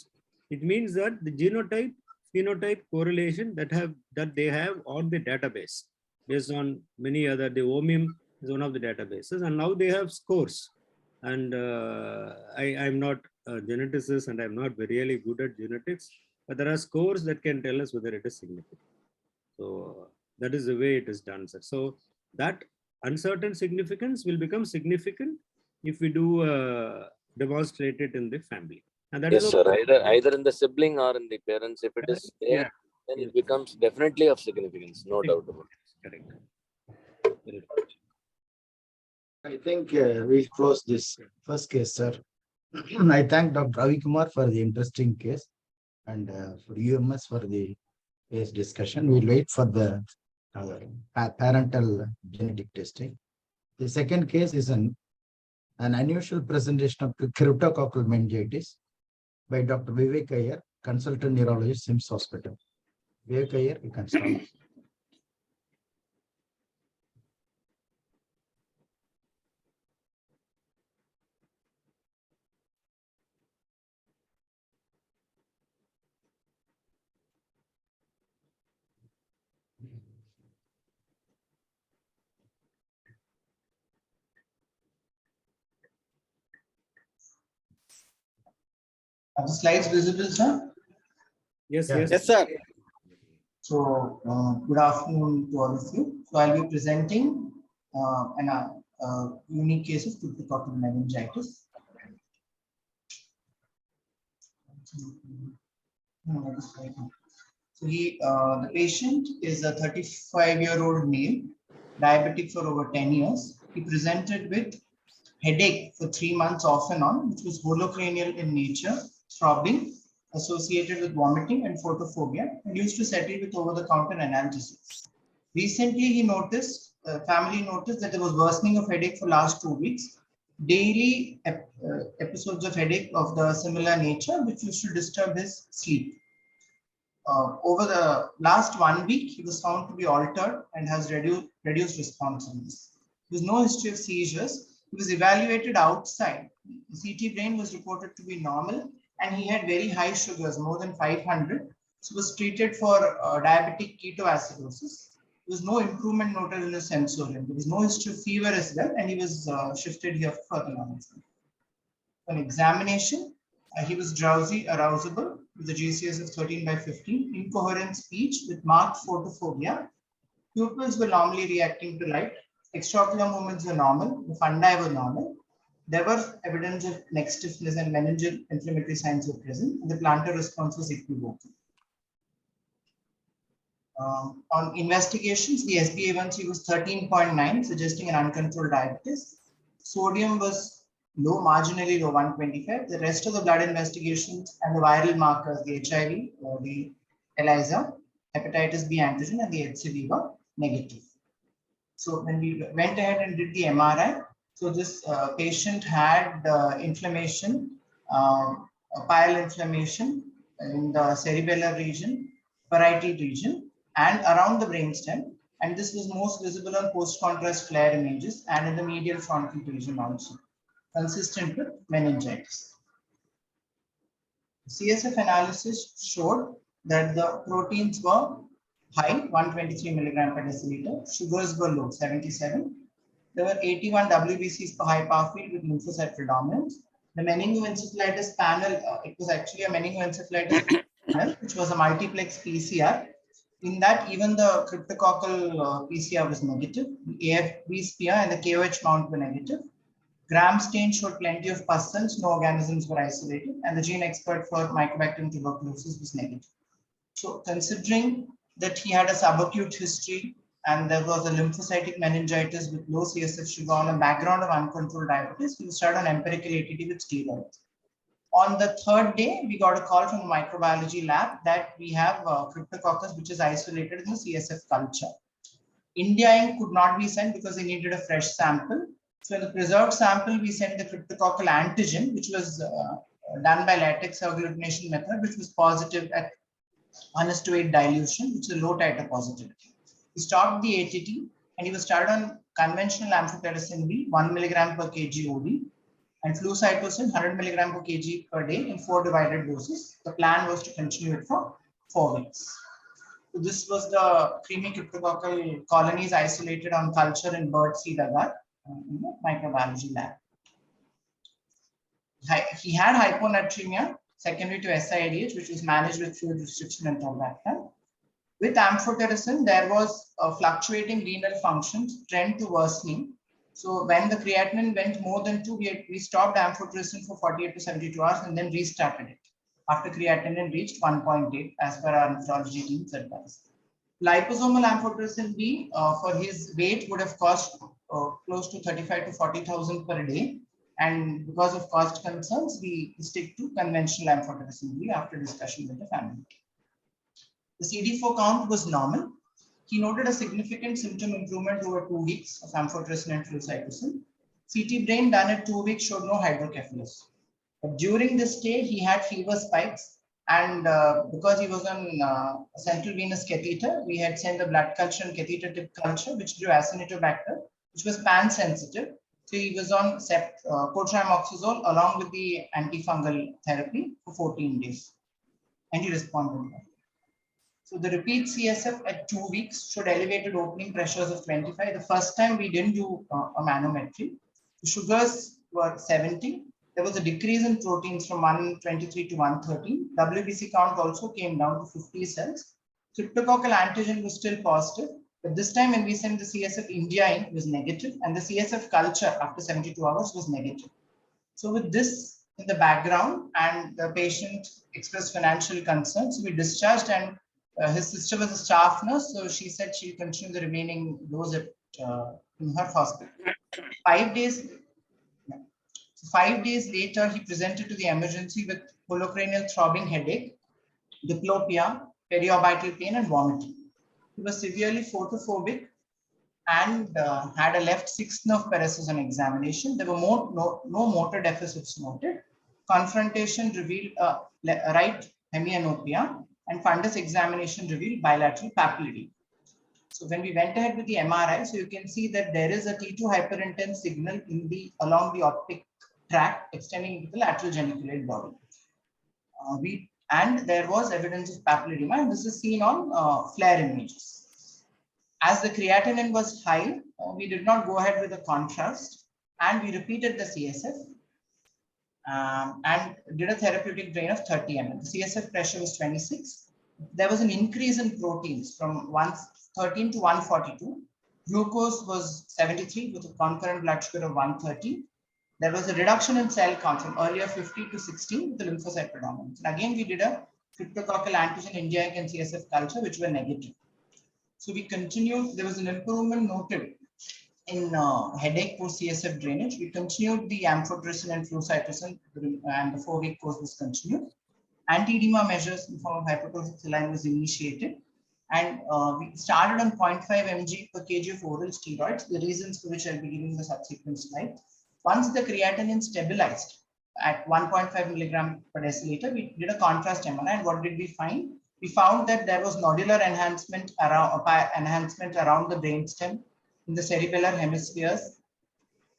it means that the genotype phenotype correlation that they have on the database based on many other, the OMIM is one of the databases, and now they have scores. And I'm not a geneticist and I'm not really good at genetics, but there are scores that can tell us whether it is significant. So that is the way it is done, sir. So that uncertain significance will become significant if we do demonstrate it in the family. And that yes, is sir. Either in the sibling or in the parents. If it is there, then it becomes definitely of significance. No doubt about it. Correct. I think we close this first case, sir. I thank Dr. Ravi Kumar for the interesting case and for UMS for the case discussion. We'll wait for the parental genetic testing. The second case is an unusual presentation of cryptococcal meningitis by Dr. Vivek Iyer, consultant neurologist, SIMS Hospital. Vivek Iyer, you can start. Are the slides visible, sir? Yes, Yeah. yes. Yes, sir. So, good afternoon to all of you. So, I'll be presenting an unique case of cryptococcal meningitis. So, the patient is a 35-year-old male, diabetic for over 10 years. He presented with headache for 3 months off and on, which was holocranial in nature, throbbing, associated with vomiting and photophobia, and used to settle with over-the-counter analgesics. Recently, family noticed that there was worsening of headache for last 2 weeks, daily episodes of headache of the similar nature, which used to disturb his sleep. Over the last 1 week, he was found to be altered and has reduced responsiveness. There was no history of seizures. He was evaluated outside. The CT brain was reported to be normal, and he had very high sugars, more than 500. So was treated for diabetic ketoacidosis. There was no improvement noted in the sensorium. There was no history of fever as well, and he was shifted here for further management. On examination, he was drowsy, arousable, with a GCS of 13/15, incoherent speech with marked photophobia. Pupils were normally reacting to light. Extraocular movements were normal. The fundi were normal. There was evidence of neck stiffness and meningeal inflammatory signs were present, and the plantar response was equivocal. On investigations, the SbA1c was 13.9, suggesting an uncontrolled diabetes. Sodium was low, marginally low, 125. The rest of the blood investigations and the viral markers, the HIV, or the ELISA, hepatitis B antigen, and the HCV were negative. So when we went ahead and did the MRI, so this patient had inflammation, bile inflammation in the cerebellar region, parietal region, and around the brainstem. And this was most visible on post-contrast FLAIR images and in the medial frontal region also, consistent with meningitis. CSF analysis showed that the proteins were high, 123 milligram per deciliter. Sugars were low, 77. There were 81 WBCs per high power field with lymphocyte predominance. The meningoencephalitis panel, it was actually a meningoencephalitis panel, which was a multiplex PCR. In that, even the cryptococcal PCR was negative. The AFB spear and the KOH mount were negative. Gram stain showed plenty of pus cells, no organisms were isolated, and the gene expert for Mycobacterium tuberculosis was negative. So considering that he had a subacute history and there was a lymphocytic meningitis with low CSF sugar on a background of uncontrolled diabetes, we started on empirical ATD with steroids. On the third day, we got a call from the microbiology lab that we have cryptococcus, which is isolated in the CSF culture. India Inc. could not be sent because they needed a fresh sample. So in the preserved sample, we sent the cryptococcal antigen, which was done by latex agglutination method, which was positive at 1:8 dilution, which is a low titer positivity. He stopped the ATT and he was started on conventional amphotericin B, 1 milligram per kg OD, and flucytosine 100 milligram per kg per day in 4 divided doses. The plan was to continue it for 4 weeks. So this was the creamy cryptococcal colonies isolated on culture in bird seed agar in the microbiology lab. He had hyponatremia secondary to SIADH, which was managed with fluid restriction and tolvaptan. With amphotericin, there was a fluctuating renal function trend to worsening. So when the creatinine went more than 2, we stopped amphotericin for 48 to 72 hours and then restarted it after creatinine reached 1.8 as per our nephrology team's advice. Liposomal amphotericin B for his weight would have cost close to 35 to 40,000 per day. And because of cost concerns, we stick to conventional amphotericin B after discussion with the family. The CD4 count was normal. He noted a significant symptom improvement over 2 weeks of amphotericin and flucytosine. CT brain done at 2 weeks showed no hydrocephalus. But during this stay, he had fever spikes. And because he was on a central venous catheter, we had sent a blood culture and catheter tip culture, which drew Acinetobacter, which was pan-sensitive. So he was on cotrimoxazole along with the antifungal therapy for 14 days. And he responded well. So the repeat CSF at 2 weeks showed elevated opening pressures of 25. The first time we didn't do a manometry. The sugars were 70. There was a decrease in proteins from 123 to 113. WBC count also came down to 50 cells. Cryptococcal antigen was still positive, but this time when we sent the CSF India in, it was negative, and the CSF culture after 72 hours was negative. So with this in the background and the patient expressed financial concerns, we discharged, and his sister was a staff nurse, so she said she'll continue the remaining dose at in her hospital. 5 days later, he presented to the emergency with holocranial throbbing headache, diplopia, periorbital pain, and vomiting. He was severely photophobic and had a left sixth nerve paresis on examination. There were no motor deficits noted. Confrontation revealed right hemianopia, and fundus examination revealed bilateral papillary. So when we went ahead with the MRI, so you can see that there is a T2 hyperintense signal along the optic tract extending into the lateral geniculate body. And there was evidence of papilledema, and this is seen on flare images. As the creatinine was high, we did not go ahead with the contrast, and we repeated the CSF and did a therapeutic drain of 30 ml. The CSF pressure was 26. There was an increase in proteins from 113 to 142. Glucose was 73 with a concurrent blood sugar of 130. There was a reduction in cell count from earlier 50 to 16 with the lymphocyte predominance. And again, we did a cryptococcal antigen India and CSF culture, which were negative. So we continued. There was an improvement noted in headache post CSF drainage. We continued the amphotericin and flucytosine, and the 4-week course was continued. Anti-edema measures in form of hypertrophic saline was initiated. And we started on 0.5 mg per kg of oral steroids, the reasons for which I'll be giving the subsequent slide. Once the creatinine stabilized at 1.5 milligram per deciliter, we did a contrast MRI, and what did we find? We found that there was nodular enhancement around the brainstem in the cerebellar hemispheres,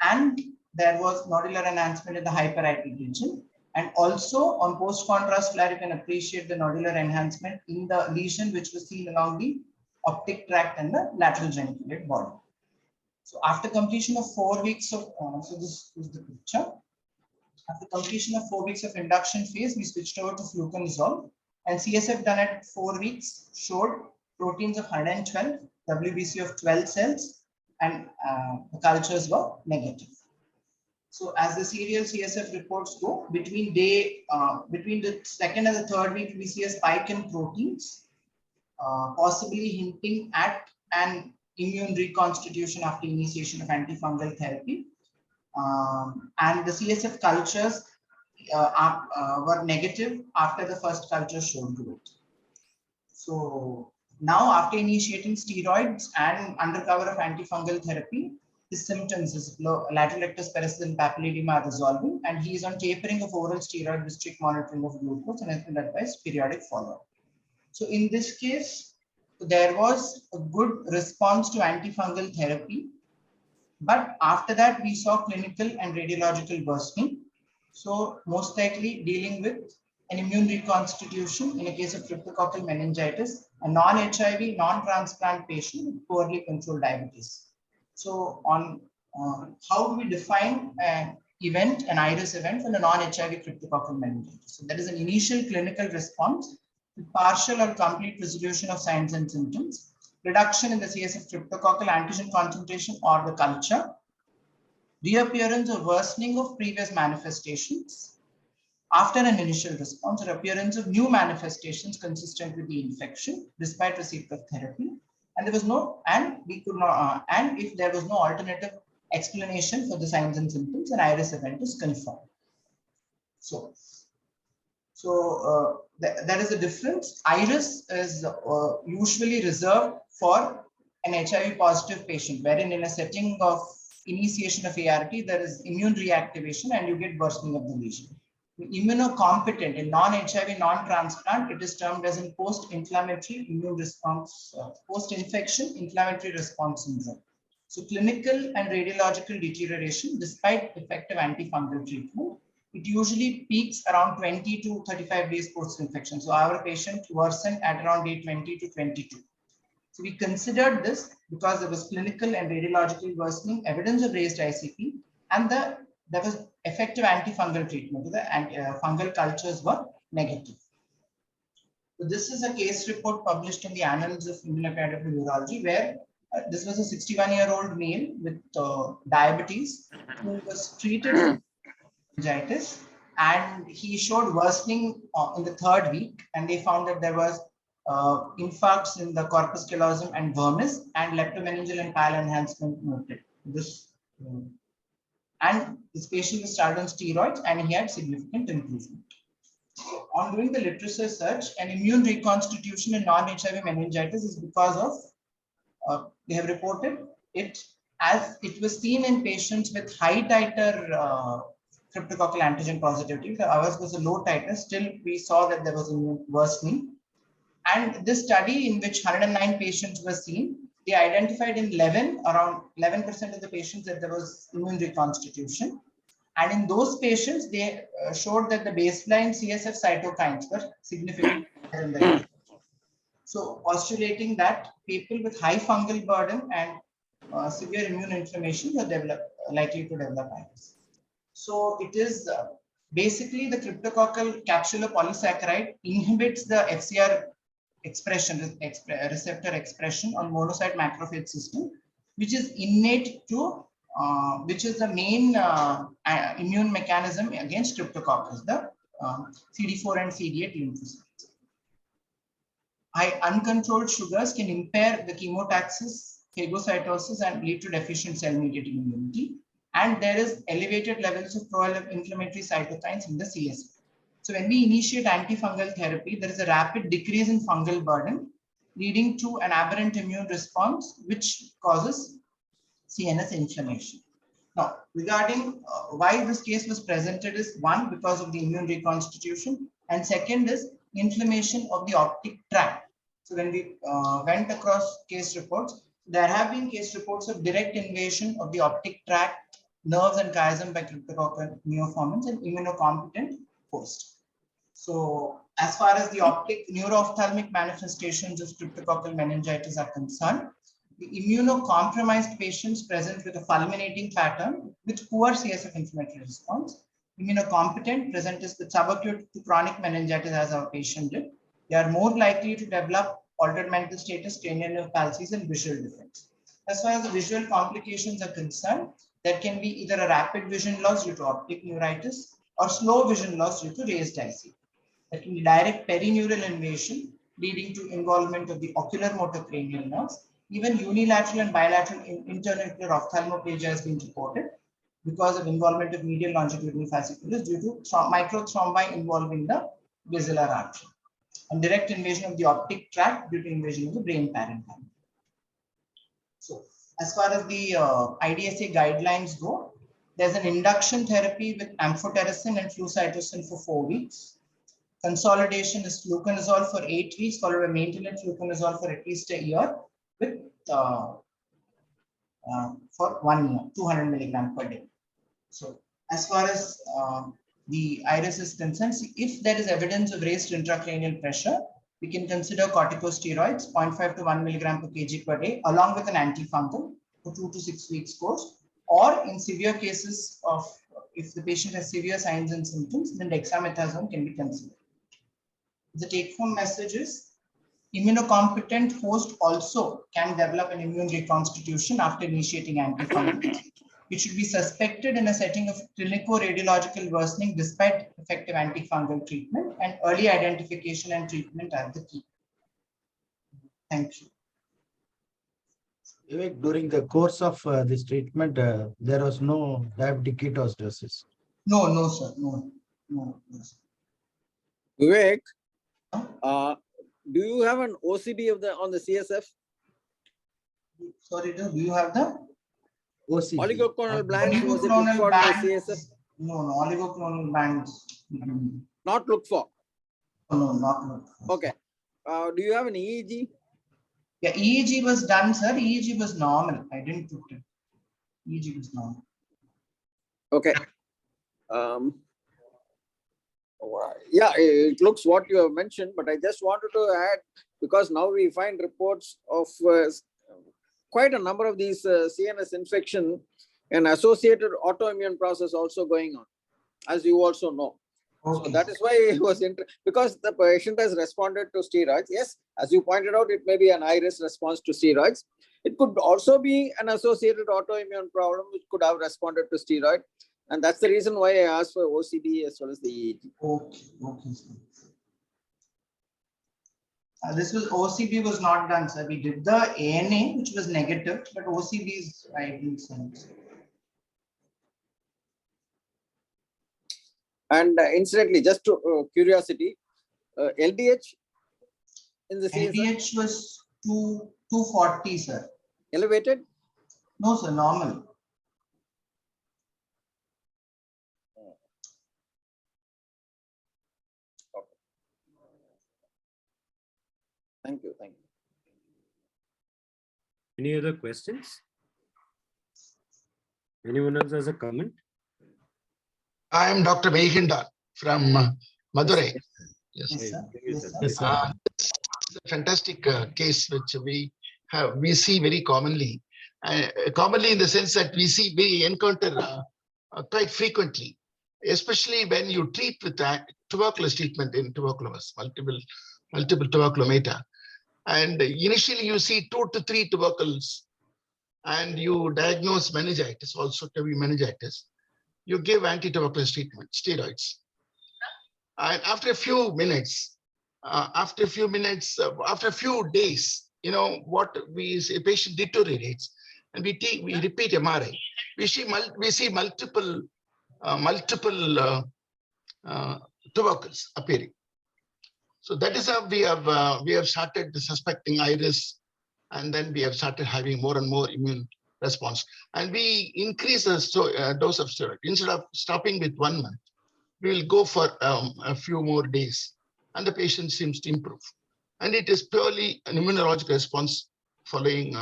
and there was nodular enhancement in the hyperactive region. And also on post-contrast flare, you can appreciate the nodular enhancement in the lesion which was seen along the optic tract and the lateral geniculate body. So after completion of 4 weeks of, so this is the picture. After completion of 4 weeks of induction phase, we switched over to fluconazole, and CSF done at 4 weeks showed proteins of 112, WBC of 12 cells, and the cultures were negative. So as the serial CSF reports go, between the 2nd and the 3rd week, we see a spike in proteins, possibly hinting at an immune reconstitution after initiation of antifungal therapy. And the CSF cultures were negative after the first culture showed growth. So now after initiating steroids and under cover of antifungal therapy, his symptoms, his lateral rectus paresis and papilledema are resolving, and he is on tapering of oral steroid with strict monitoring of glucose and has been advised periodic follow-up. So in this case, there was a good response to antifungal therapy, but after that we saw clinical and radiological worsening. So most likely dealing with an immune reconstitution in a case of cryptococcal meningitis, a non-HIV, non-transplant patient with poorly controlled diabetes. So on how do we define an event, an IRIS event for a non-HIV cryptococcal meningitis? So there is an initial clinical response with partial or complete resolution of signs and symptoms, reduction in the CSF cryptococcal antigen concentration or the culture, reappearance or worsening of previous manifestations after an initial response, or appearance of new manifestations consistent with the infection despite receipt of therapy. And there was no, and we could not, and if there was no alternative explanation for the signs and symptoms, an IRIS event is confirmed. So there is a difference. IRIS is usually reserved for an HIV positive patient, wherein in a setting of initiation of ART, there is immune reactivation and you get worsening of the lesion. Immunocompetent in non-HIV, non-transplant, it is termed as in post-inflammatory immune response, post-infection inflammatory response syndrome. So clinical and radiological deterioration despite effective antifungal treatment, it usually peaks around 20 to 35 days post-infection. So our patient worsened at around day 20 to 22. So we considered this because there was clinical and radiological worsening, evidence of raised ICP, and there was effective antifungal treatment. The fungal cultures were negative. So this is a case report published in the Annals of Immunopathology Neurology, where this was a 61-year-old male with diabetes who was treated with meningitis, and he showed worsening in the 3rd week, and they found that there was infarcts in the corpus callosum and vermis, and leptomeningeal and pal enhancement noted. And this patient was started on steroids and he had significant improvement. So on doing the literature search, an immune reconstitution in non-HIV meningitis is because of, they have reported it as it was seen in patients with high titer cryptococcal antigen positivity. So ours was a low titer, still we saw that there was a worsening. And this study in which 109 patients were seen, they identified in around 11% of the patients that there was immune reconstitution. And in those patients, they showed that the baseline CSF cytokines were significantly higher in the So postulating that people with high fungal burden and severe immune inflammation are likely to develop IRIS. So it is basically the cryptococcal capsular polysaccharide inhibits the FCR receptor expression on monocyte macrophage system, which is innate to, which is the main immune mechanism against streptococcus, the CD4 and CD8 lymphocytes. High uncontrolled sugars can impair the chemotaxis, phagocytosis, and lead to deficient cell-mediated immunity. And there is elevated levels of pro-inflammatory cytokines in the CSF. So when we initiate antifungal therapy, there is a rapid decrease in fungal burden, leading to an aberrant immune response, which causes CNS inflammation. Now, regarding why this case was presented is one, because of the immune reconstitution, and second is inflammation of the optic tract. So when we went across case reports, there have been case reports of direct invasion of the optic tract, nerves and chiasm by cryptococcal neoformans and immunocompetent host. So as far as the optic neuroophthalmic manifestations of cryptococcal meningitis are concerned, the immunocompromised patients present with a fulminating pattern with poor CSF inflammatory response. Immunocompetent present as the subacute to chronic meningitis as our patient did. They are more likely to develop altered mental status, cranial nerve palsies, and visual defects. As far as the visual complications are concerned, there can be either a rapid vision loss due to optic neuritis or slow vision loss due to raised ICP. There can be direct perineural invasion leading to involvement of the ocular motor cranial nerves. Even unilateral and bilateral internuclear ophthalmoplegia has been reported because of involvement of medial longitudinal fasciculus due to microthrombi involving the basilar artery, and direct invasion of the optic tract due to invasion of the brain parenchyma. So as far as the IDSA guidelines go, there's an induction therapy with amphotericin and flucytosine for 4 weeks, Consolidation is fluconazole for 8 weeks, followed by maintenance fluconazole for at least a year with for 1 year, 200 milligram per day. So as far as the iris is concerned, if there is evidence of raised intracranial pressure, we can consider corticosteroids, 0.5 to 1 milligram per kg per day, along with an antifungal for 2 to 6 weeks course. Or in severe cases of, if the patient has severe signs and symptoms, then dexamethasone can be considered. The take-home message is immunocompetent host also can develop an immune reconstitution after initiating antifungals. It should be suspected in a setting of clinico-radiological worsening despite effective antifungal treatment, and early identification and treatment are the key. Thank you. Vivek, during the course of this treatment, there was no diabetic ketoacidosis. No, no, sir. No, no. Sir. Vivek, do you have an OCB of on the CSF? Sorry, do you have the OCB. Oligoclonal bands? Was it looked for in the CSF? No, no, oligoclonal bands. Not looked for. No, not looked for. Okay. Do you have an EEG? Yeah, EEG was done, sir. EEG was normal. I didn't put it. EEG was normal. Okay. Yeah, it looks what you have mentioned, but I just wanted to add, because now we find reports of quite a number of these CNS infection and associated autoimmune process also going on, as you also know. Okay. So that is why it was because the patient has responded to steroids. Yes, as you pointed out, it may be an high-risk response to steroids. It could also be an associated autoimmune problem which could have responded to steroid. And that's the reason why I asked for OCB as well as the EEG. Okay, okay. This was OCB was not done, sir. We did the ANA, which was negative, but OCB is I didn't sense. And incidentally, just to curiosity, LDH in the CSF? LDH was 240, sir. Elevated? No, sir, normal. Okay. Thank you. Thank you. Any other questions? Anyone else has a comment? I am Dr. Mehinda from Madurai. Yes, sir. Yes, sir. This is a fantastic case which we see very commonly. Commonly in the sense that we encounter quite frequently, especially when you treat with tuberculosis treatment in tuberculosis, multiple tuberculomata. And initially you see 2 to 3 tubercles, and you diagnose meningitis, also TB meningitis. You give anti-tuberculosis treatment, steroids. And after a few minutes, after a few days, you know, a patient deteriorates, and we repeat MRI. We see multiple tubercles appearing. So that is how we have started suspecting iris, and then we have started having more and more immune response. And we increase the dose of steroid. Instead of stopping with 1 month, we will go for a few more days, and the patient seems to improve. And it is purely an immunological response following,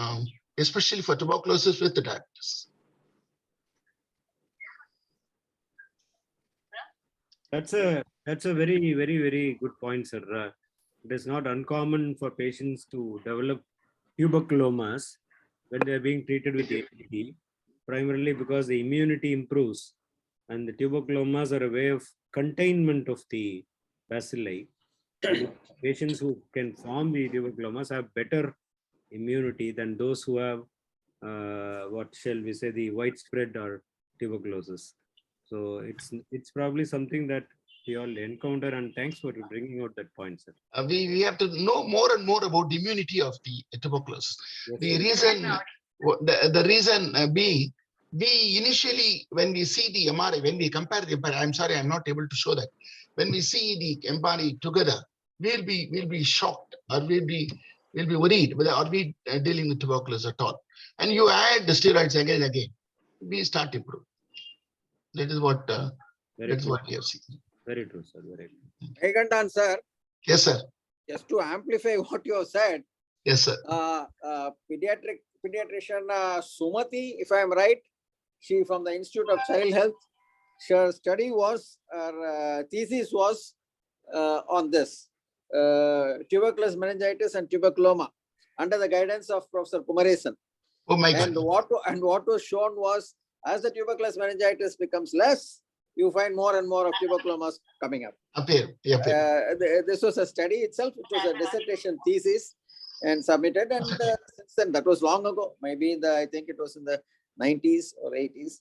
especially for tuberculosis with the diabetes. That's a very, very, very good point, sir. It is not uncommon for patients to develop tuberculomas when they are being treated with APT, primarily because the immunity improves, and the tuberculomas are a way of containment of the bacilli. Patients who can form the tuberculomas have better immunity than those who have what shall we say, the widespread or tuberculosis. So it's probably something that we all encounter, and thanks for bringing out that point, sir. We have to know more and more about the immunity of the tuberculosis. Yes, the reason being, we initially, when we see the MRI, when we compare the MRI, I'm sorry, I'm not able to show that. When we see the MRI together, we'll be shocked, or we'll be worried whether are we dealing with tuberculosis at all. And you add the steroids again and again, we start to improve. That is what we have seen. Very true, sir. Very true. Megandan, sir, Yes, sir. just to amplify what you have said, Yes, sir. pediatrician Sumati, if I am right, she from the Institute of Child Health. Her study was, her thesis was on this tuberculosis meningitis and tuberculoma under the guidance of Professor Kumaresan. Oh my God. And what was shown was, as the tuberculosis meningitis becomes less, you find more and more of tuberculomas coming up. Appear. This was a study itself. It was a dissertation thesis and submitted. And since then, that was long ago. Maybe I think it was in the 90s or 80s.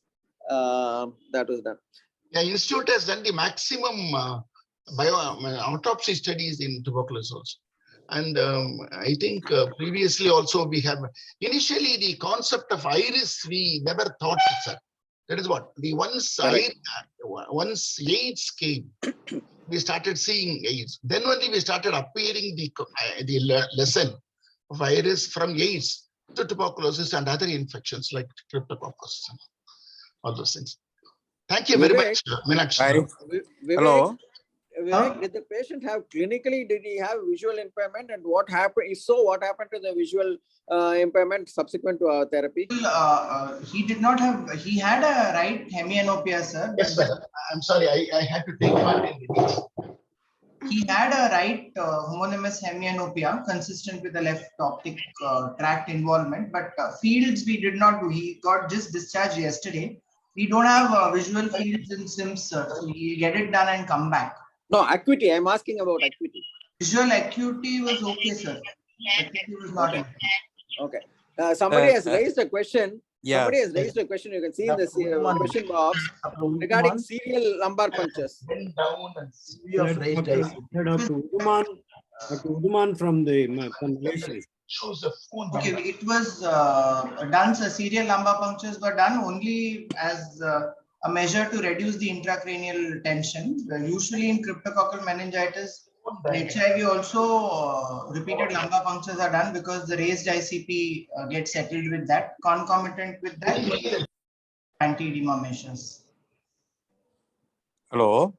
That was done. Yeah, Institute has done the maximum autopsy studies in tuberculosis also. And I think previously also we have, initially the concept of iris, we never thought, sir. That is what, once AIDS came, we started seeing AIDS. Then only we started appearing the lesson of iris from AIDS to tuberculosis and other infections like cryptococcus and all those things. Thank you very much, Meenakshi. Hello. Vivek, did the patient have clinically, did he have visual impairment, and what happened? If so, what happened to the visual impairment subsequent to our therapy? He did not have, he had a right hemianopia, sir. Yes, sir. I'm sorry, I had to take part in it. He had a right homonymous hemianopia consistent with the left optic tract involvement, but fields we did not do. He got just discharged yesterday. We don't have visual fields in SIMS, sir. So he get it done and come back. No, acuity. I'm asking about acuity. Visual acuity was okay, sir. Acuity was not okay. Somebody has raised a question. Yeah. Somebody has raised a question. You can see in the question box regarding serial lumbar punctures. Uduman from Malaysia. Okay, it was done, so serial lumbar punctures were done only as a measure to reduce the intracranial tension. Usually in cryptococcal meningitis, HIV also repeated lumbar punctures are done because the raised ICP gets settled with that. Concomitant with that, anti-edema measures. Hello.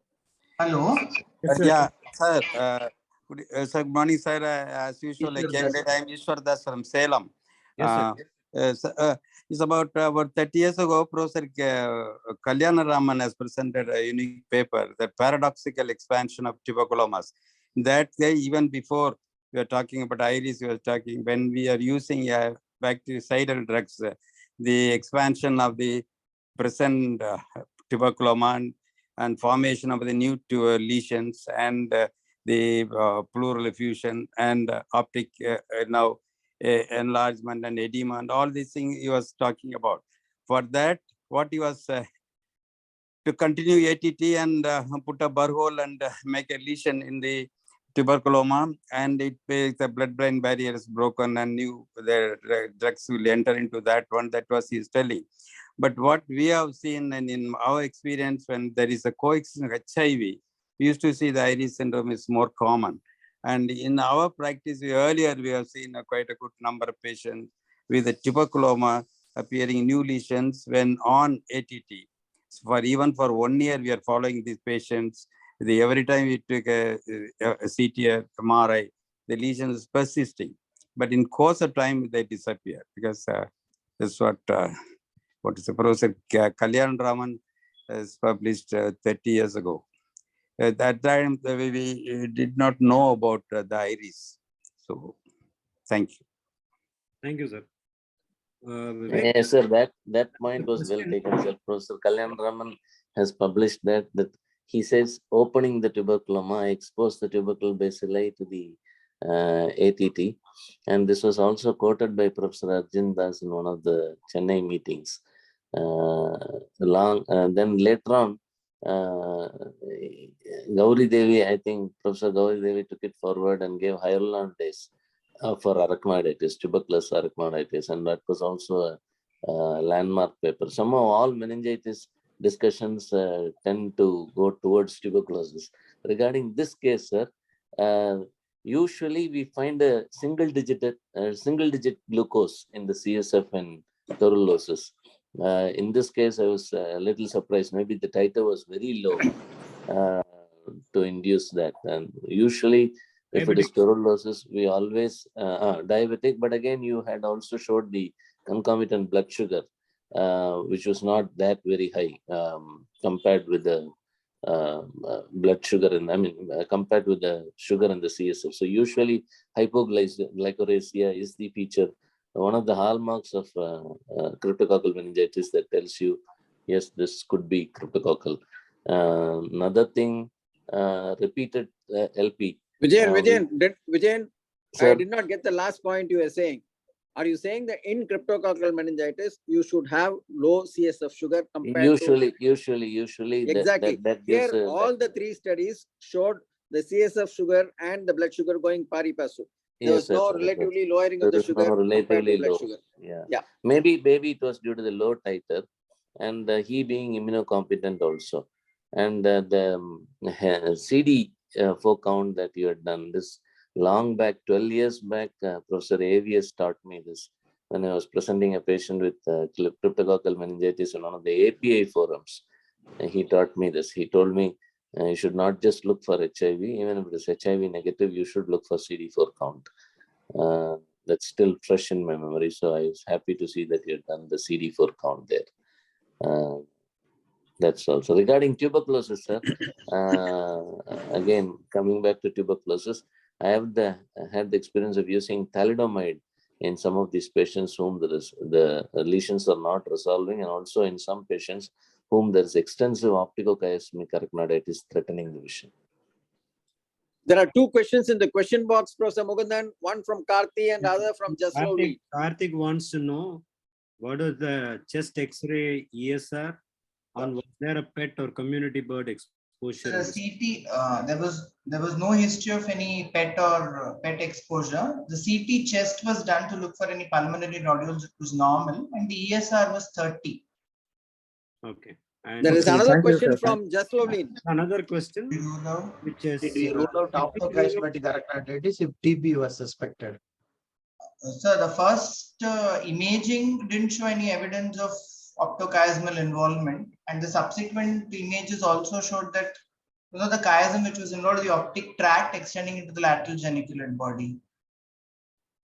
Hello. Yeah, sir. Good morning, sir. As usual, like every day, I'm Ishwar Das from Salem. Yes, sir. It's about 30 years ago, Professor Kalyana Raman has presented a unique paper, the paradoxical expansion of tuberculomas. That day, even before we are talking about iris, we are talking when we are using bactericidal drugs, the expansion of the present tuberculoma and formation of the new lesions and the pleural effusion and optic now enlargement and edema and all these things he was talking about. For that, what he was to continue ATT and put a burr hole and make a lesion in the tuberculoma, and the blood-brain barrier is broken and the drugs will enter into that one. That was his telling. But what we have seen, and in our experience, when there is a coexistence of HIV, we used to see the iris syndrome is more common. And in our practice, earlier we have seen quite a good number of patients with the tuberculoma appearing new lesions when on ATT. So even for 1 year, we are following these patients. Every time we took a CT or MRI, the lesion is persisting. But in course of time, they disappear because that's what is the Professor Kalyan Raman has published 30 years ago. At that time, we did not know about the iris. So, thank you. Thank you, sir. Yes, sir. That point was well taken, sir. Professor Kalyan Raman has published that he says opening the tuberculoma exposed the tubercle bacilli to the ATT, and this was also quoted by Professor Arjun Das in one of the Chennai meetings. Then later on, Gauri Devi, I think Professor Gauri Devi took it forward and gave hyaluronidase for arachnoiditis, tuberculosis arachnoiditis, and that was also a landmark paper. Somehow all meningitis discussions tend to go towards tuberculosis. Regarding this case, sir, usually we find a single digit glucose in the CSF and taurulosis. In this case, I was a little surprised. Maybe the titer was very low. to induce that. And usually, if it is tuberculosis, we always diabetic. But again, you had also showed the concomitant blood sugar, which was not that very high compared with the blood sugar, and compared with the sugar in the CSF. So usually hypoglycemia is the feature, one of the hallmarks of cryptococcal meningitis that tells you, yes, this could be cryptococcal. Another thing, repeated LP. Vijayan, Sir? I did not get the last point you were saying. Are you saying that in cryptococcal meningitis, you should have low CSF sugar compared Usually, exactly. that Here, gives all the three studies showed the CSF sugar and the blood sugar going pari passu. There was no relatively lowering of the sugar compared to blood sugar. Yeah. Maybe it was due to the low titer, and he being immunocompetent also. And the CD4 count that you had done this long back, 12 years back, Professor Avius taught me this when I was presenting a patient with cryptococcal meningitis in one of the API forums. He taught me this. He told me you should not just look for HIV, even if it is HIV negative, you should look for CD4 count. That's still fresh in my memory. So I was happy to see that you had done the CD4 count there. That's also regarding tuberculosis, sir. Again, coming back to tuberculosis, I have had the experience of using thalidomide in some of these patients whom the lesions are not resolving, and also in some patients whom there is extensive opticochiasmic arachnoiditis threatening the vision. There are two questions in the question box, Professor Mukundan, one from Karthi and other from Jaslovi. Karthik wants to know what is the chest X-ray ESR, and was there a pet or community bird exposure? The CT, there was no history of any pet or pet exposure. The CT chest was done to look for any pulmonary nodules. It was normal, and the ESR was 30. Okay. And there is another question from Jaslovin. Another question, which is Did you rule out optochiasmatic arachnoiditis if TB was suspected? So the first imaging didn't show any evidence of optochiasmal involvement, and the subsequent images also showed that the chiasm which was involved, the optic tract extending into the lateral geniculate body.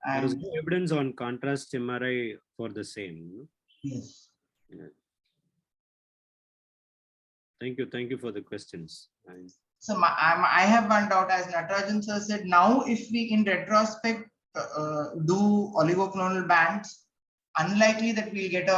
And there is no evidence on contrast MRI for the same. Yes. Yeah. Thank you for the questions. So I have one doubt, as Natarajan sir said. Now, if we in retrospect do oligoclonal bands, unlikely that we'll get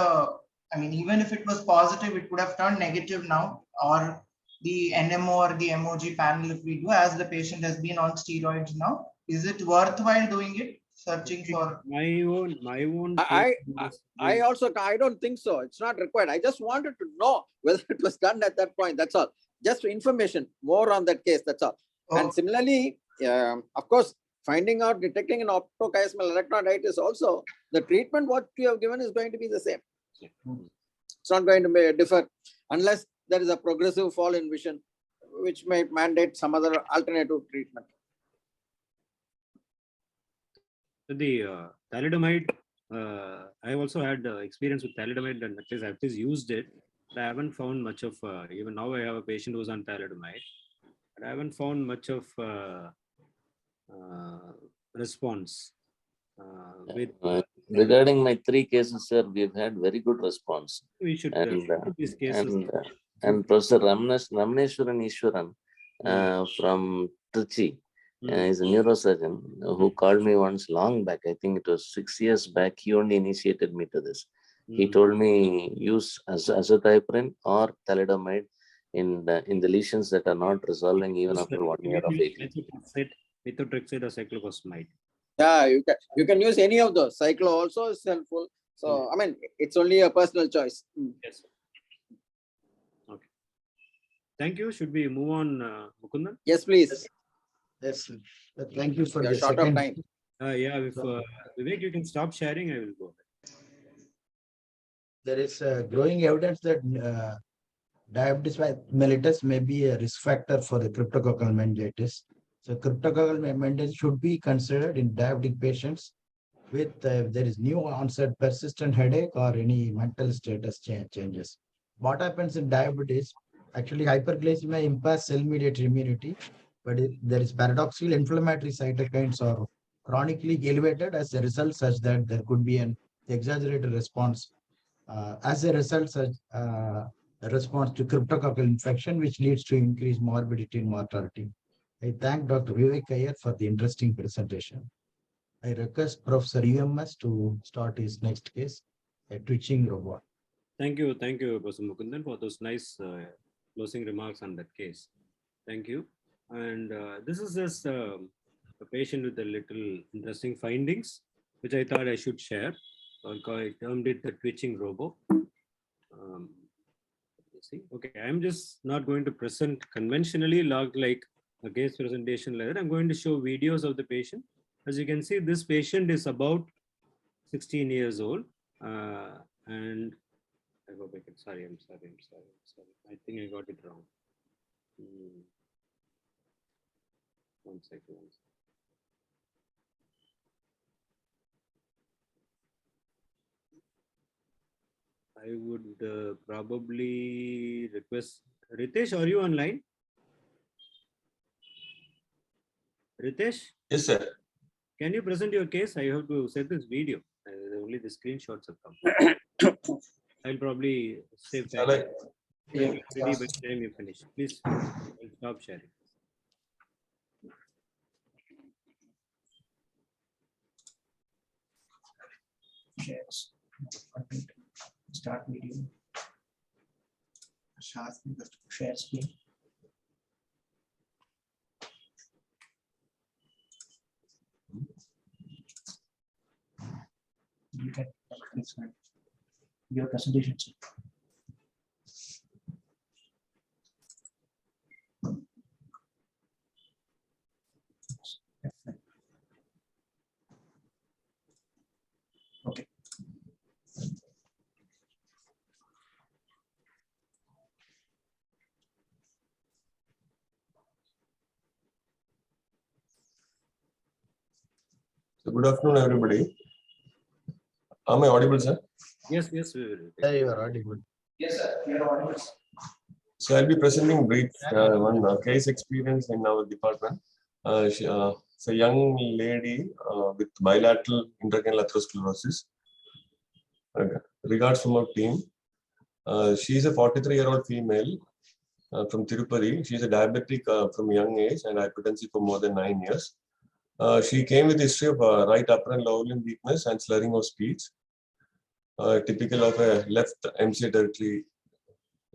even if it was positive, it would have turned negative now, or the NMO or the MOG panel, if we do, as the patient has been on steroids now, is it worthwhile doing it? Searching for my own. I also, I don't think so. It's not required. I just wanted to know whether it was done at that point. That's all. Just information more on that case. That's all. Oh. And similarly, of course, finding out, detecting an optochiasmal arachnoiditis also, the treatment what you have given is going to be the same. It's not going to differ unless there is a progressive fall in vision, which may mandate some other alternative treatment. The thalidomide, I also had experience with thalidomide, and at least I've used it. But I haven't found much of, even now I have a patient who's on thalidomide, but I haven't found much of response. Regarding my 3 cases, sir, we've had very good response. We should these cases. And Professor Ramneshwaran Ishwaran from Trichy is a neurosurgeon who called me once long back. I think it was 6 years back. He only initiated me to this. He told me use azathioprine or thalidomide in the lesions that are not resolving even after 1 year of aging. Methotrexate or cyclophosphamide. Yeah, you can use any of those. Cyclo also is helpful. So, I mean, it's only a personal choice. Yes. Okay. Thank you. Should we move on, Mukundan? Yes, please. Yes. Thank you for the the short second. of time. Yeah, if Vivek, you can stop sharing, I will go ahead. There is growing evidence that diabetes mellitus may be a risk factor for the cryptococcal meningitis. So cryptococcal meningitis should be considered in diabetic patients with there is new onset persistent headache or any mental status changes. What happens in diabetes? Actually, hyperglycemia impairs cell-mediated immunity, but there is paradoxical inflammatory cytokines are chronically elevated as a result, such that there could be an exaggerated response. As a result, such a response to cryptococcal infection, which leads to increased morbidity and mortality. I thank Dr. Vivek Iyer for the interesting presentation. I request Professor UMS to start his next case, a twitching robot. Thank you, Professor Mukundan, for those nice closing remarks on that case. Thank you. And this is just a patient with a little interesting findings, which I thought I should share. I termed it the twitching robo. See, okay, I'm just not going to present conventionally like a case presentation letter. I'm going to show videos of the patient. As you can see, this patient is about 16 years old, and I go back. Sorry. I think I got it wrong. One second. I would probably request Ritesh. Are you online? Ritesh? Yes, sir. Can you present your case? I have to set this video. Only the screenshots have come. I'll probably save time. Yeah. Ready by the time you finish. Please, I'll stop sharing. Shares. Start video. Share screen. You can your presentation. Okay. So good afternoon, everybody. Am I audible, sir? Yes, we will. Yeah, you are audible. Yes, sir. You are audible. So I'll be presenting brief one case experience in our department. It's a young lady with bilateral intracranial atherosclerosis. Regards from our team. She is a 43-year-old female from Tirupati. She is a diabetic from young age and hypertensive for more than 9 years. She came with a history of right upper and lower limb weakness and slurring of speech, typical of a left MCA territory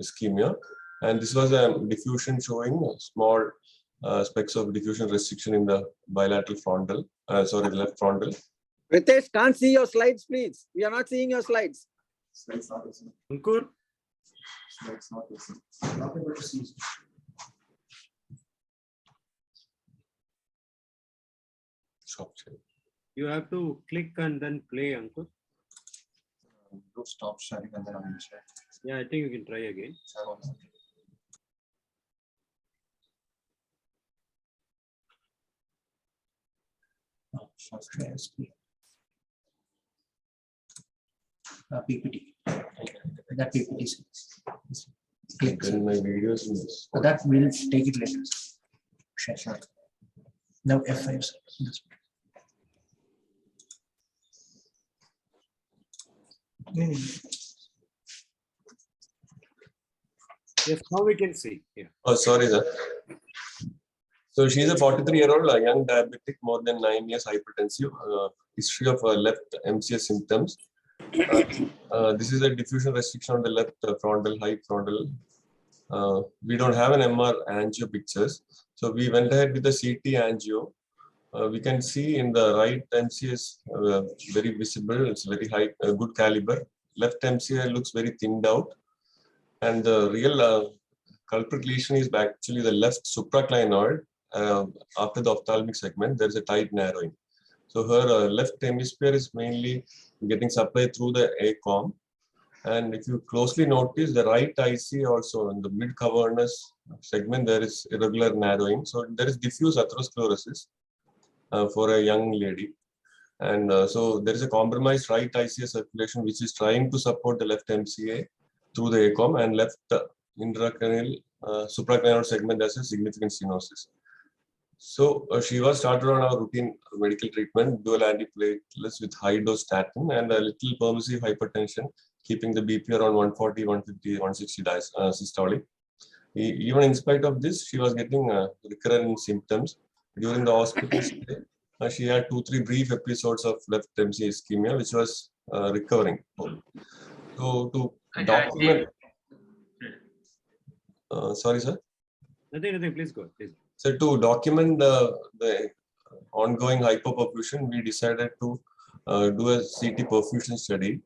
ischemia. And this was a diffusion showing small specks of diffusion restriction in the bilateral frontal, the left frontal. Ritesh, can't see your slides, please. We are not seeing your slides. Slides not visible. Ankur? Slides not visible. Not able to see. Stop sharing. You have to click and then play, Ankur. Do stop sharing and then I will share. Yeah, I think you can try again. Share screen. PPT. That PPT is click. Then my videos in this. That will take it later. Share. Now F5. Yes, now we can see. Yeah. Oh, sorry, sir. So she's a 43-year-old young diabetic, more than 9 years, hypertensive, history of left MCS symptoms. This is a diffusion restriction on the left frontal, high frontal. We don't have an MR angio pictures. So we went ahead with the CT angio. We can see in the right MCS very visible, it's very high, good caliber. Left MCA looks very thinned out. And the real culprit lesion is actually the left supraclinoid. After the ophthalmic segment, there is a tight narrowing. So her left hemisphere is mainly getting supplied through the ACOM. And if you closely notice the right IC also in the mid cavernous segment, there is irregular narrowing. So there is diffuse atherosclerosis for a young lady. And so there is a compromised right ICA circulation, which is trying to support the left MCA through the ACOM, and left intracranial supracranial segment as a significant stenosis. So she was started on our routine medical treatment, dual antiplatelets with high dose statin and a little permissive hypertension, keeping the BP around 140, 150, 160 systolic. Even in spite of this, she was getting recurrent symptoms. During the hospital stay, she had 2-3 brief episodes of left MC ischemia, which was recovering. So to document, sorry, sir. Nothing. Please go. Please. So to document the ongoing hypoperfusion, we decided to do a CT perfusion study.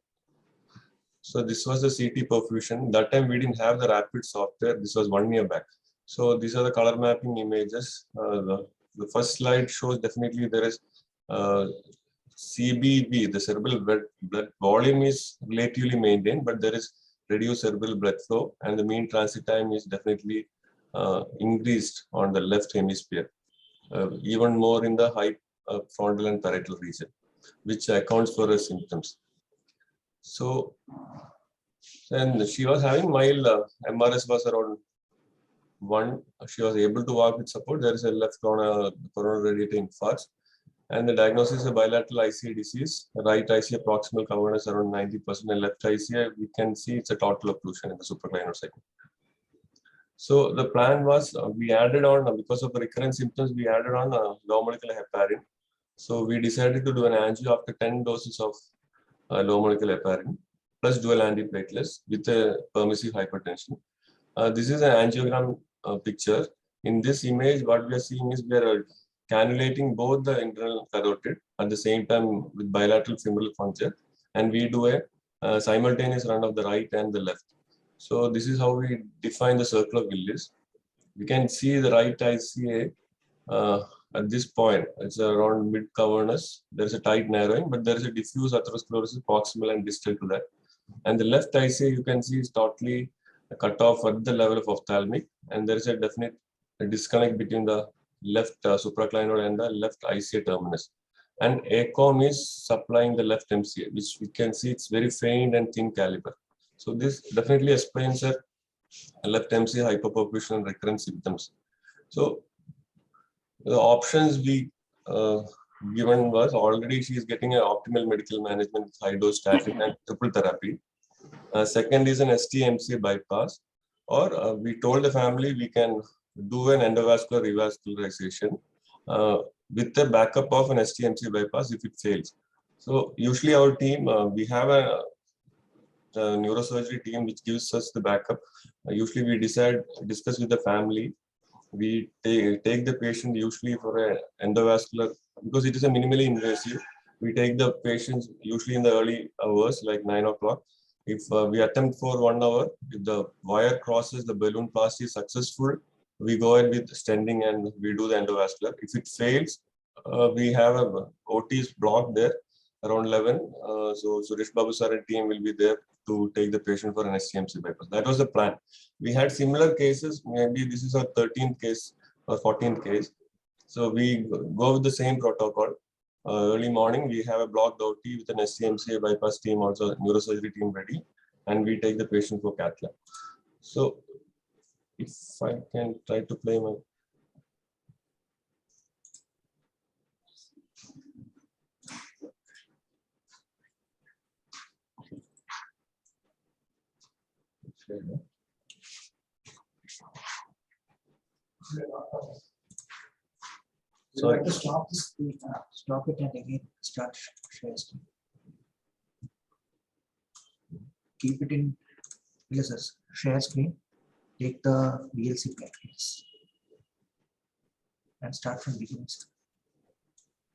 So this was the CT perfusion. That time we didn't have the rapid software. This was 1 year back. So these are the color mapping images. The first slide shows definitely there is CBV, the cerebral blood volume is relatively maintained, but there is reduced cerebral blood flow, and the mean transit time is definitely increased on the left hemisphere, even more in the high frontal and parietal region, which accounts for her symptoms. So, and she was having mild MRS was around 1. She was able to walk with support. There is a left coronal radiator infarct, and the diagnosis is a bilateral ICA disease. Right ICA proximal coveredness around 90%, and left ICA we can see it's a total occlusion in the supracranial segment. So the plan was we added on, because of the recurrent symptoms, we added on low molecular heparin. So we decided to do an angio after 10 doses of low molecular heparin plus dual antiplatelets with a permissive hypertension. This is an angiogram picture. In this image, what we are seeing is we are cannulating both the internal carotid at the same time with bilateral femoral puncture, and we do a simultaneous run of the right and the left. So this is how we define the circle of Willis. We can see the right ICA at this point. It's around mid cavernous. There's a tight narrowing, but there is a diffuse atherosclerosis proximal and distal to that. And the left ICA you can see is totally cut off at the level of ophthalmic, and there is a definite disconnect between the left supraclinoid and the left ICA terminus. And ACOM is supplying the left MCA, which we can see it's very faint and thin caliber. So this definitely explains a left MCA hypoperfusion and recurrent symptoms. So the options we given was already she is getting an optimal medical management with high dose statin and triple therapy. Second is an ST-MCA bypass, or we told the family we can do an endovascular revascularization with the backup of an ST-MCA bypass if it fails. So usually our team, we have a neurosurgery team which gives us the backup. Usually we discuss with the family. We take the patient usually for an endovascular, because it is a minimally invasive. We take the patients usually in the early hours, like 9 o'clock. If we attempt for 1 hour, if the wire crosses the balloon plasty is successful, we go ahead with stenting and we do the endovascular. If it fails, we have a OTs block there around 11. So Suresh Babu sir and team will be there to take the patient for an ST-MCA bypass. That was the plan. We had similar cases. Maybe this is our 13th case or 14th case. So we go with the same protocol. Early morning, we have a blocked OT with an ST-MCA bypass team, also neurosurgery team ready, and we take the patient for cath lab. So if I can try to play my. So I have to stop this, stop it and again start share screen. Keep it in share screen, take the VLC package and start from beginning.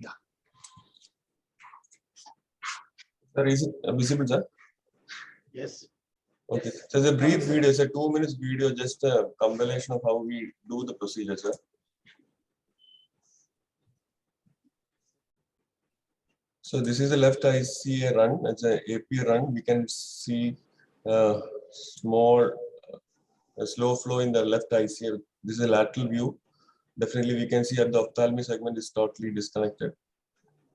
Yeah. Sir, is it visible, sir? Yes. Okay. So it's a brief video, it's a 2 minutes video, just a compilation of how we do the procedure, sir. So this is the left ICA run. It's an AP run. We can see small slow flow in the left ICA. This is a lateral view. Definitely we can see at the ophthalmic segment is totally disconnected.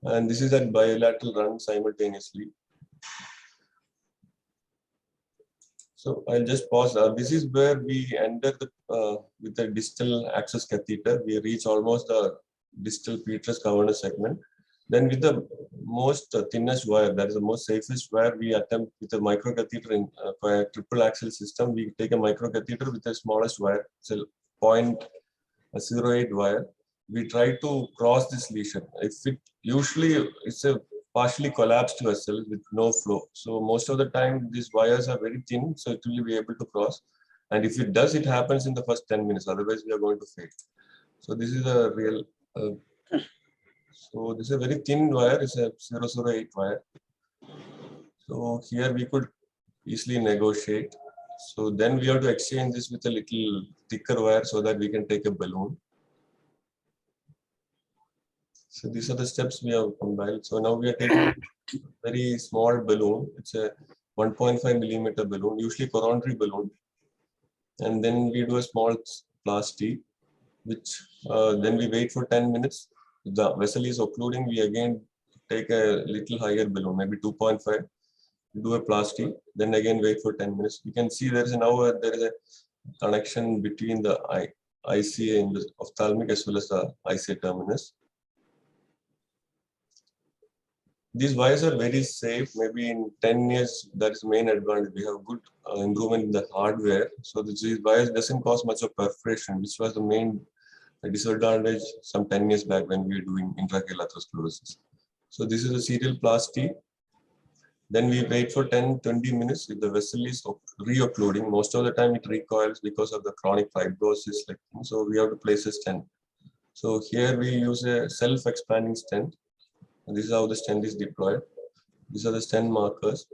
And this is a bilateral run simultaneously. So I'll just pause. This is where we enter with the distal access catheter. We reach almost the distal petrous cavernous segment. Then with the most thinnest wire, that is the most safest wire, we attempt with a microcatheter in for a triple axle system. We take a microcatheter with the smallest wire, it's a 0.08 wire. We try to cross this lesion. If it usually it's a partially collapsed vessel with no flow. So most of the time these wires are very thin, so it will be able to cross. And if it does, it happens in the first 10 minutes. Otherwise, we are going to fail. So this is a real. So this is a very thin wire. It's a 008 wire. So here we could easily negotiate. So then we have to exchange this with a little thicker wire so that we can take a balloon. So these are the steps we have combined. So now we are taking a very small balloon. It's a 1.5 millimeter balloon, usually coronary balloon. And then we do a small plastic, which then we wait for 10 minutes. If the vessel is occluding, we again take a little higher balloon, maybe 2.5, do a plastic, then again wait for 10 minutes. You can see there is a connection between the ICA in the ophthalmic as well as the ICA terminus. These wires are very safe. Maybe in 10 years, that is the main advantage. We have good improvement in the hardware. So these wires doesn't cause much of perforation, which was the main disadvantage some 10 years back when we were doing intraocular atherosclerosis. So this is a serial plastic. Then we wait for 10-20 minutes. If the vessel is re-occluding, most of the time it recoils because of the chronic fibrosis. So we have to place a stent. So here we use a self-expanding stent. This is how the stent is deployed. These are the stent markers.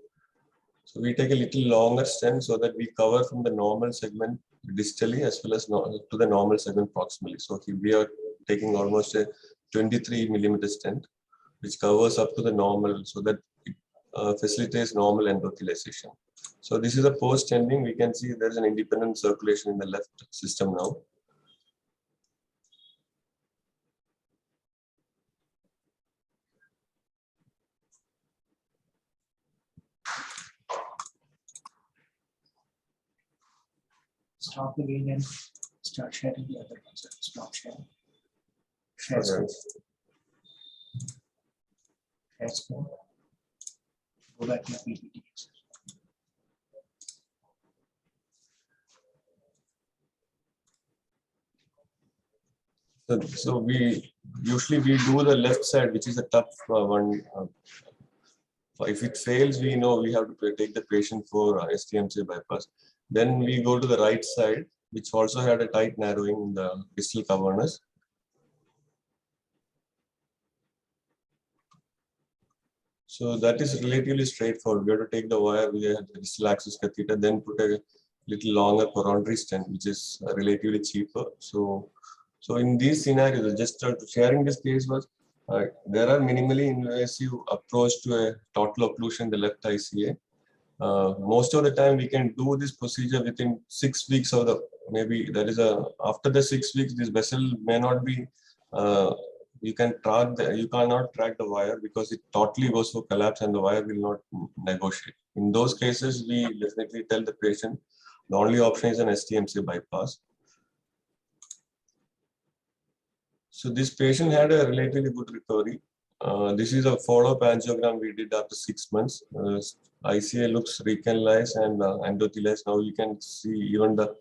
So we take a little longer stent so that we cover from the normal segment distally as well as to the normal segment proximally. So here we are taking almost a 23 millimeter stent, which covers up to the normal so that it facilitates normal endothelialization. So this is a post-stenting. We can see there's an independent circulation in the left system now. Stop again and start sharing the other ones. Stop sharing. Share screen. Share screen. Go back to PPT. So we usually do the left side, which is a tough one. If it fails, we know we have to take the patient for STMC bypass. Then we go to the right side, which also had a tight narrowing in the distal cavernous. So that is relatively straightforward. We have to take the wire, we have the distal access catheter, then put a little longer coronary stent, which is relatively cheaper. So in these scenarios, just sharing this case was, there are minimally invasive approach to a total occlusion in the left ICA. Most of the time we can do this procedure within 6 weeks of the, maybe that is after the 6 weeks, this vessel may not be, you cannot track the wire because it totally goes for collapse and the wire will not negotiate. In those cases, we definitely tell the patient, the only option is an STMC bypass. So this patient had a relatively good recovery. This is a follow-up angiogram we did after 6 months. ICA looks recanalized and endothelialized. Now you can see even the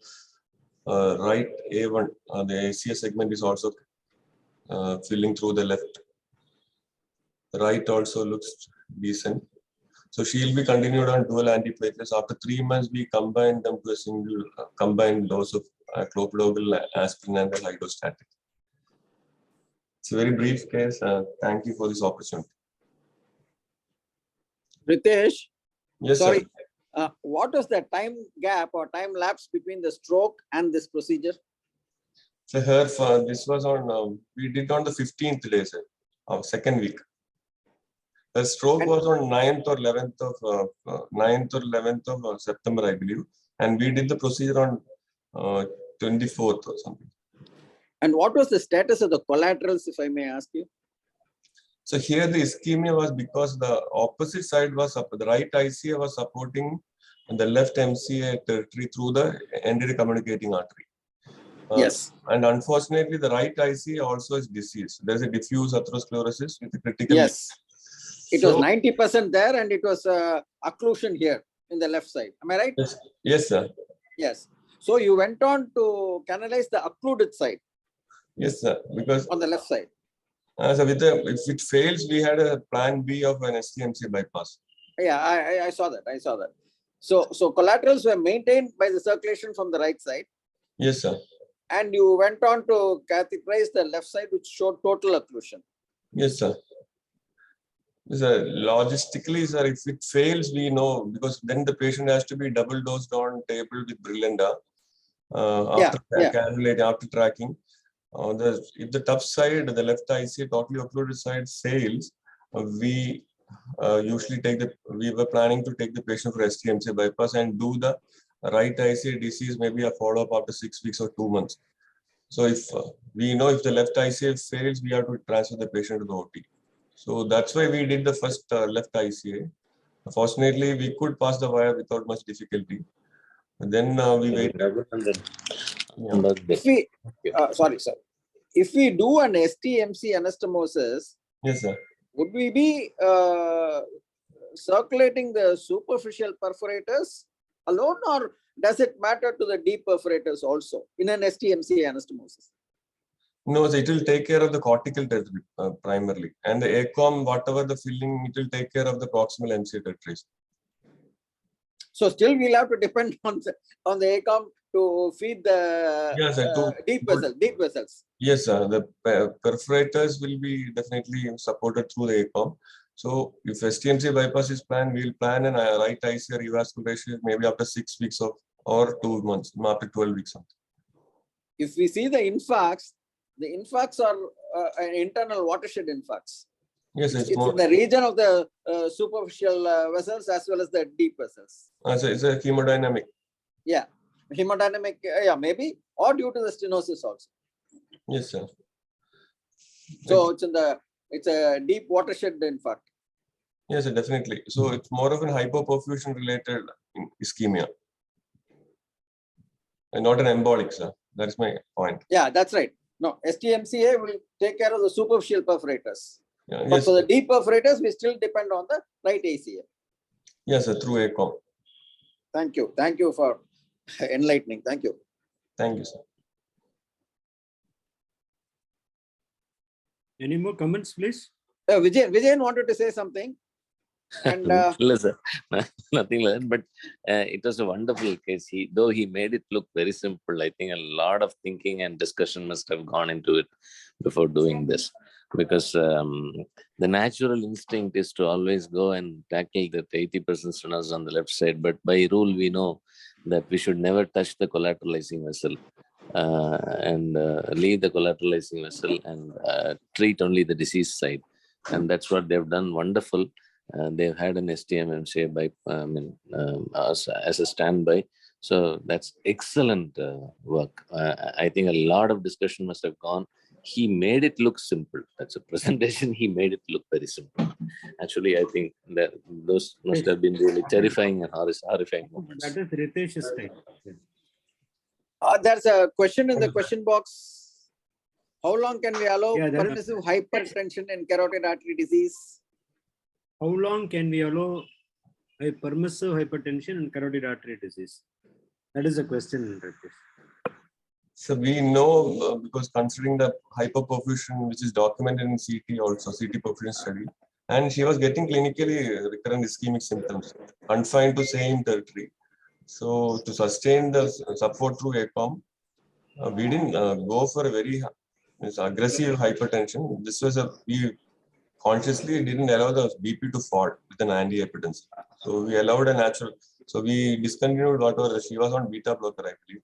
right A1, the ACA segment is also filling through the left. The right also looks decent. So she'll be continued on dual antiplatelets. After 3 months, we combine them to a single combined dose of clopidogrel, aspirin, and hydrostatic. It's a very brief case. Thank you for this opportunity. Ritesh, Yes, sorry. sir. What was the time gap or time lapse between the stroke and this procedure? So here, this was on, we did on the 15th day, sir, of second week. The stroke was on 9th or 11th of September, I believe. And we did the procedure on 24th or something. And what was the status of the collaterals, if I may ask you? So here the ischemia was because the opposite side was up, the right ICA was supporting and the left MCA territory through the anterior communicating artery. Yes. And unfortunately, the right IC also is diseased. There is a diffuse atherosclerosis with a critical. Yes. It was 90% there, and it was occlusion here in the left side. Am I right? Yes, yes, sir. Yes. So you went on to canalize the occluded side. Yes, sir. Because on the left side. So if it fails, we had a plan B of an STMC bypass. Yeah, I saw that. I saw that. So collaterals were maintained by the circulation from the right side. Yes, sir. And you went on to catheterize the left side, which showed total occlusion. Yes, sir. Sir, logistically, sir, if it fails, we know, because then the patient has to be double dosed on table with Brilenda after cannulating, after tracking. If the tough side, the left IC, totally occluded side fails, we usually we were planning to take the patient for STMC bypass and do the right IC disease, maybe a follow-up after 6 weeks or 2 months. So if we know if the left ICA fails, we have to transfer the patient to the OT. So that's why we did the first left ICA. Fortunately, we could pass the wire without much difficulty. And then we waited. If we, sorry, sir. If we do an STMC anastomosis, yes, sir. Would we be circulating the superficial perforators alone, or does it matter to the deep perforators also in an STMC anastomosis? No, so it will take care of the cortical territory primarily, and the ACOM, whatever the filling, it will take care of the proximal MCA territories. So still we'll have to depend on the ACOM to feed the deep vessels. Yes, sir. The perforators will be definitely supported through the ACOM. So if STMC bypass is planned, we'll plan an right ICA revascularization maybe after 6 weeks or 2 months, after 12 weeks. If we see the infarcts are an internal watershed infarcts. Yes, it's in the region of the superficial vessels as well as the deep vessels. So it's a hemodynamic. Yeah, hemodynamic. Yeah, maybe, or due to the stenosis also. Yes, sir. So it's a deep watershed infarct. Yes, sir, definitely. So it's more of an hypoperfusion related ischemia, and not an embolic, sir. That's my point. Yeah, that's right. No, STMCA will take care of the superficial perforators. Yeah, but yes, for the deep perforators, we still depend on the right ACA. Yes, sir, through ACOM. Thank you. Thank you for enlightening. Thank you. Thank you, sir. Any more comments, please? Vijayan wanted to say something. And Listen, nothing like that, but it was a wonderful case. Though he made it look very simple, I think a lot of thinking and discussion must have gone into it before doing this, because the natural instinct is to always go and tackle that 80% stenosis on the left side. But by rule, we know that we should never touch the collateralizing vessel and leave the collateralizing vessel and treat only the disease side. And that's what they've done. Wonderful. They've had an STM-MCA by as a standby. So that's excellent work. I think a lot of discussion must have gone. He made it look simple. That's a presentation. He made it look very simple. Actually, I think that those must have been really terrifying and horrifying moments. That is Ritesh's time. There's a question in the question box. How long can we allow permissive hypertension in carotid artery disease? How long can we allow a permissive hypertension in carotid artery disease? That is a question, Ritesh. So we know because considering the hyperperfusion, which is documented in CT also, CT perfusion study, and she was getting clinically recurrent ischemic symptoms, confined to same territory. So to sustain the support through ACOM, we didn't go for a very aggressive hypertension. This was we consciously didn't allow the BP to fall with an antihypertensive. So we allowed a natural. So we discontinued whatever she was on beta blocker, I believe.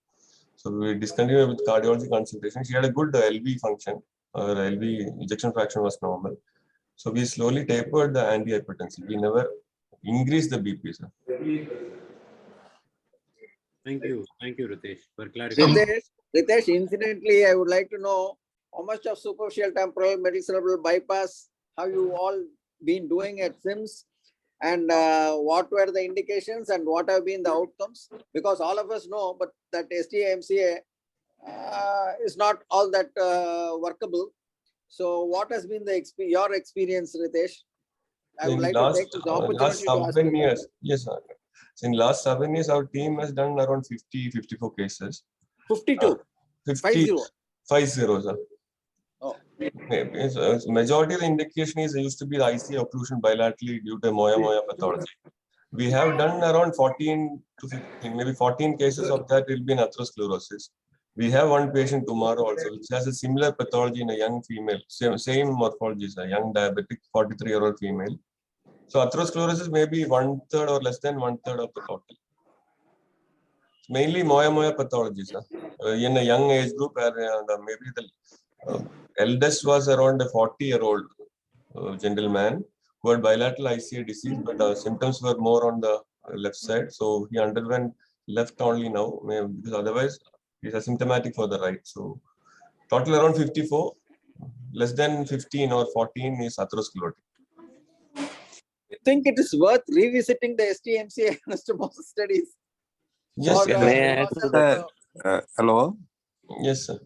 So we discontinued with cardiology consultation. She had a good LV function. Her LV ejection fraction was normal. So we slowly tapered the antihypertensive. We never increased the BP, sir. Thank you, Ritesh, for clarifying. Ritesh, incidentally, I would like to know how much of superficial temporal middle cerebral bypass have you all been doing at SIMS? and what were the indications and what have been the outcomes? Because all of us know, but that STMCA is not all that workable. So what has been the your experience, Ritesh? I would like to take this opportunity to ask 7 you. years, yes, sir. In last 7 years, our team has done around 54 cases. 52. 50, 50, sir. Oh. Majority of the indication is used to be the IC occlusion bilaterally due to moya pathology. We have done around 14 to 15, maybe 14 cases of that will be in atherosclerosis. We have one patient tomorrow also, which has a similar pathology in a young female, same morphology, a young diabetic 43-year-old female. So atherosclerosis may be 1/3 or less than 1/3 of the total. Mainly moya pathology, sir. In a young age group, maybe the eldest was around a 40-year-old gentleman who had bilateral ICA disease, but symptoms were more on the left side. So he underwent left only now, because otherwise he's asymptomatic for the right. So total around 54, less than 15 or 14 is atherosclerotic. You think it is worth revisiting the STMCA anastomosis studies? Yes, sir. Hello. Yes, sir.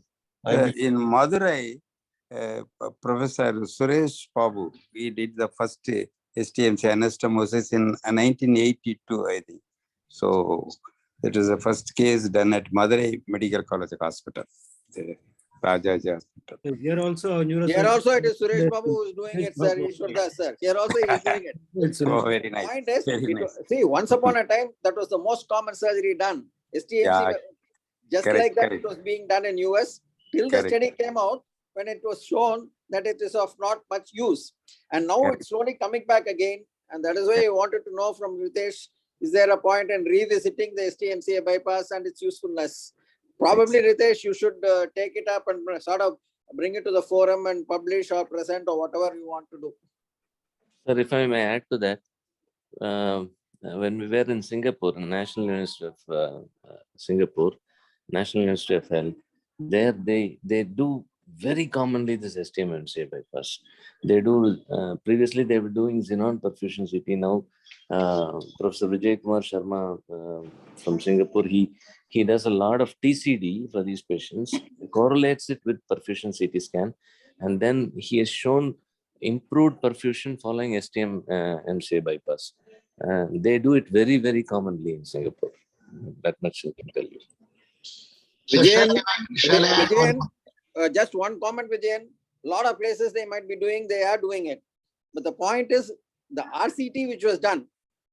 In Madurai, Professor Suresh Babu, he did the first STMC anastomosis in 1982, I think. So it is the first case done at Madurai Medical College Hospital. Rajaji Hospital. Here also, here also it is Suresh Babu who is doing it, sir. Ishwardas, sir. Here also he is doing it. Oh, very nice. Point is, Very nice. see, once upon a time, that was the most common surgery done. STMC, just correct, like that, correct. it was being done in US. Till Correct. the study came out, when it was shown that it is of not much use. And now Correct. it's slowly coming back again. And that is why I wanted to know from Ritesh, is there a point in revisiting the STMCA bypass and its usefulness? Probably, Ritesh, you should take it up and sort of bring it to the forum and publish or present or whatever you want to do. Sir, if I may add to that, when we were in Singapore, National University of Singapore, National University of Health, there they do very commonly this STM-MCA bypass. They do, previously they were doing xenon perfusion CT. Now, Professor Vijay Kumar Sharma from Singapore, he does a lot of TCD for these patients, correlates it with perfusion CT scan, and then he has shown improved perfusion following STM-MCA bypass. They do it very, very commonly in Singapore. That much I can tell you. Vijayan, just one comment, Vijayan. A lot of places they might be doing, they are doing it. But the point is, the RCT which was done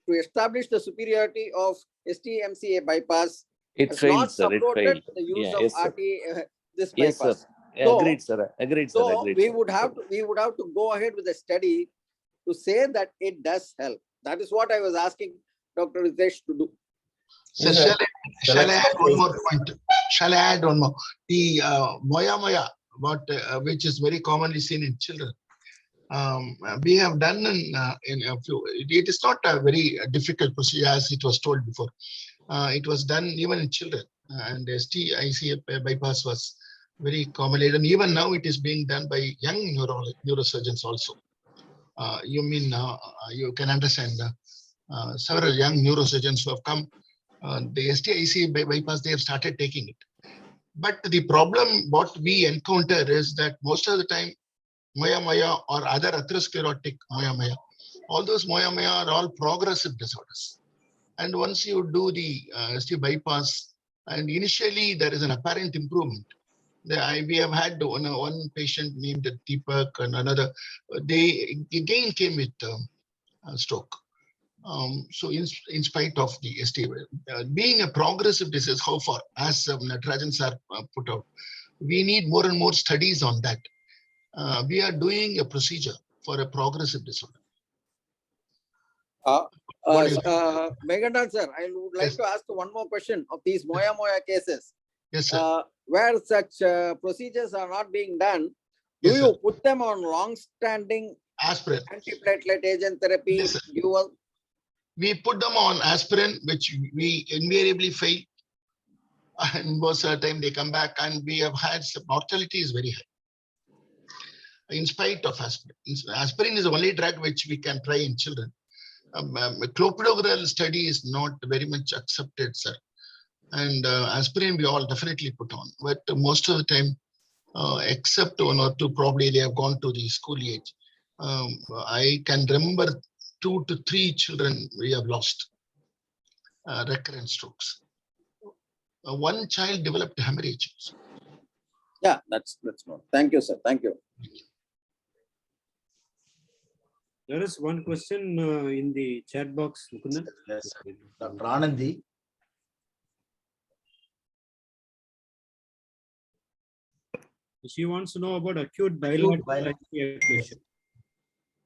to establish the superiority of STMCA bypass it has failed, not sir. It supported failed. the use Yeah, of yes, sir. RT this Yes, bypass. sir. Agreed, sir. Agreed, sir. So Agreed, we sir. would have to go ahead with the study to say that it does help. That is what I was asking Dr. Ritesh to do. So shall I add one more point? Shall I add one more? The moya, which is very commonly seen in children. We have done in a few. It is not a very difficult procedure as it was told before. It was done even in children, and STICA bypass was very commonly done. Even now, it is being done by young neurosurgeons also. You mean you can understand several young neurosurgeons who have come. The STICA bypass, they have started taking it. But the problem what we encounter is that most of the time, moya or other atherosclerotic moya, all those moya are all progressive disorders. And once you do the ST bypass, and initially there is an apparent improvement. We have had one patient named Deepak and another. They again came with stroke. So in spite of the ST, being a progressive disease, how far, as Natarajan sir put out, we need more and more studies on that. We are doing a procedure for a progressive disorder. Megandan sir, I would like to ask one more question of these moya cases. Yes, sir. Where such procedures are not being done, do you put them on long-standing aspirin, antiplatelet agent therapy, dual? We put them on aspirin, which we invariably fail. And most of the time they come back, and we have had mortality is very high. In spite of aspirin. Aspirin is the only drug which we can try in children. Clopidogrel study is not very much accepted, sir. And aspirin we all definitely put on, but most of the time, except 1 or 2, probably they have gone to the school age. I can remember 2 to 3 children we have lost recurrent strokes. One child developed hemorrhage. Yeah, that's not. Thank you, sir. Thank you. There is one question in the chat box, Mukundan. Yes, Dr. Anandi. She wants to know about acute bilateral ICA occlusion.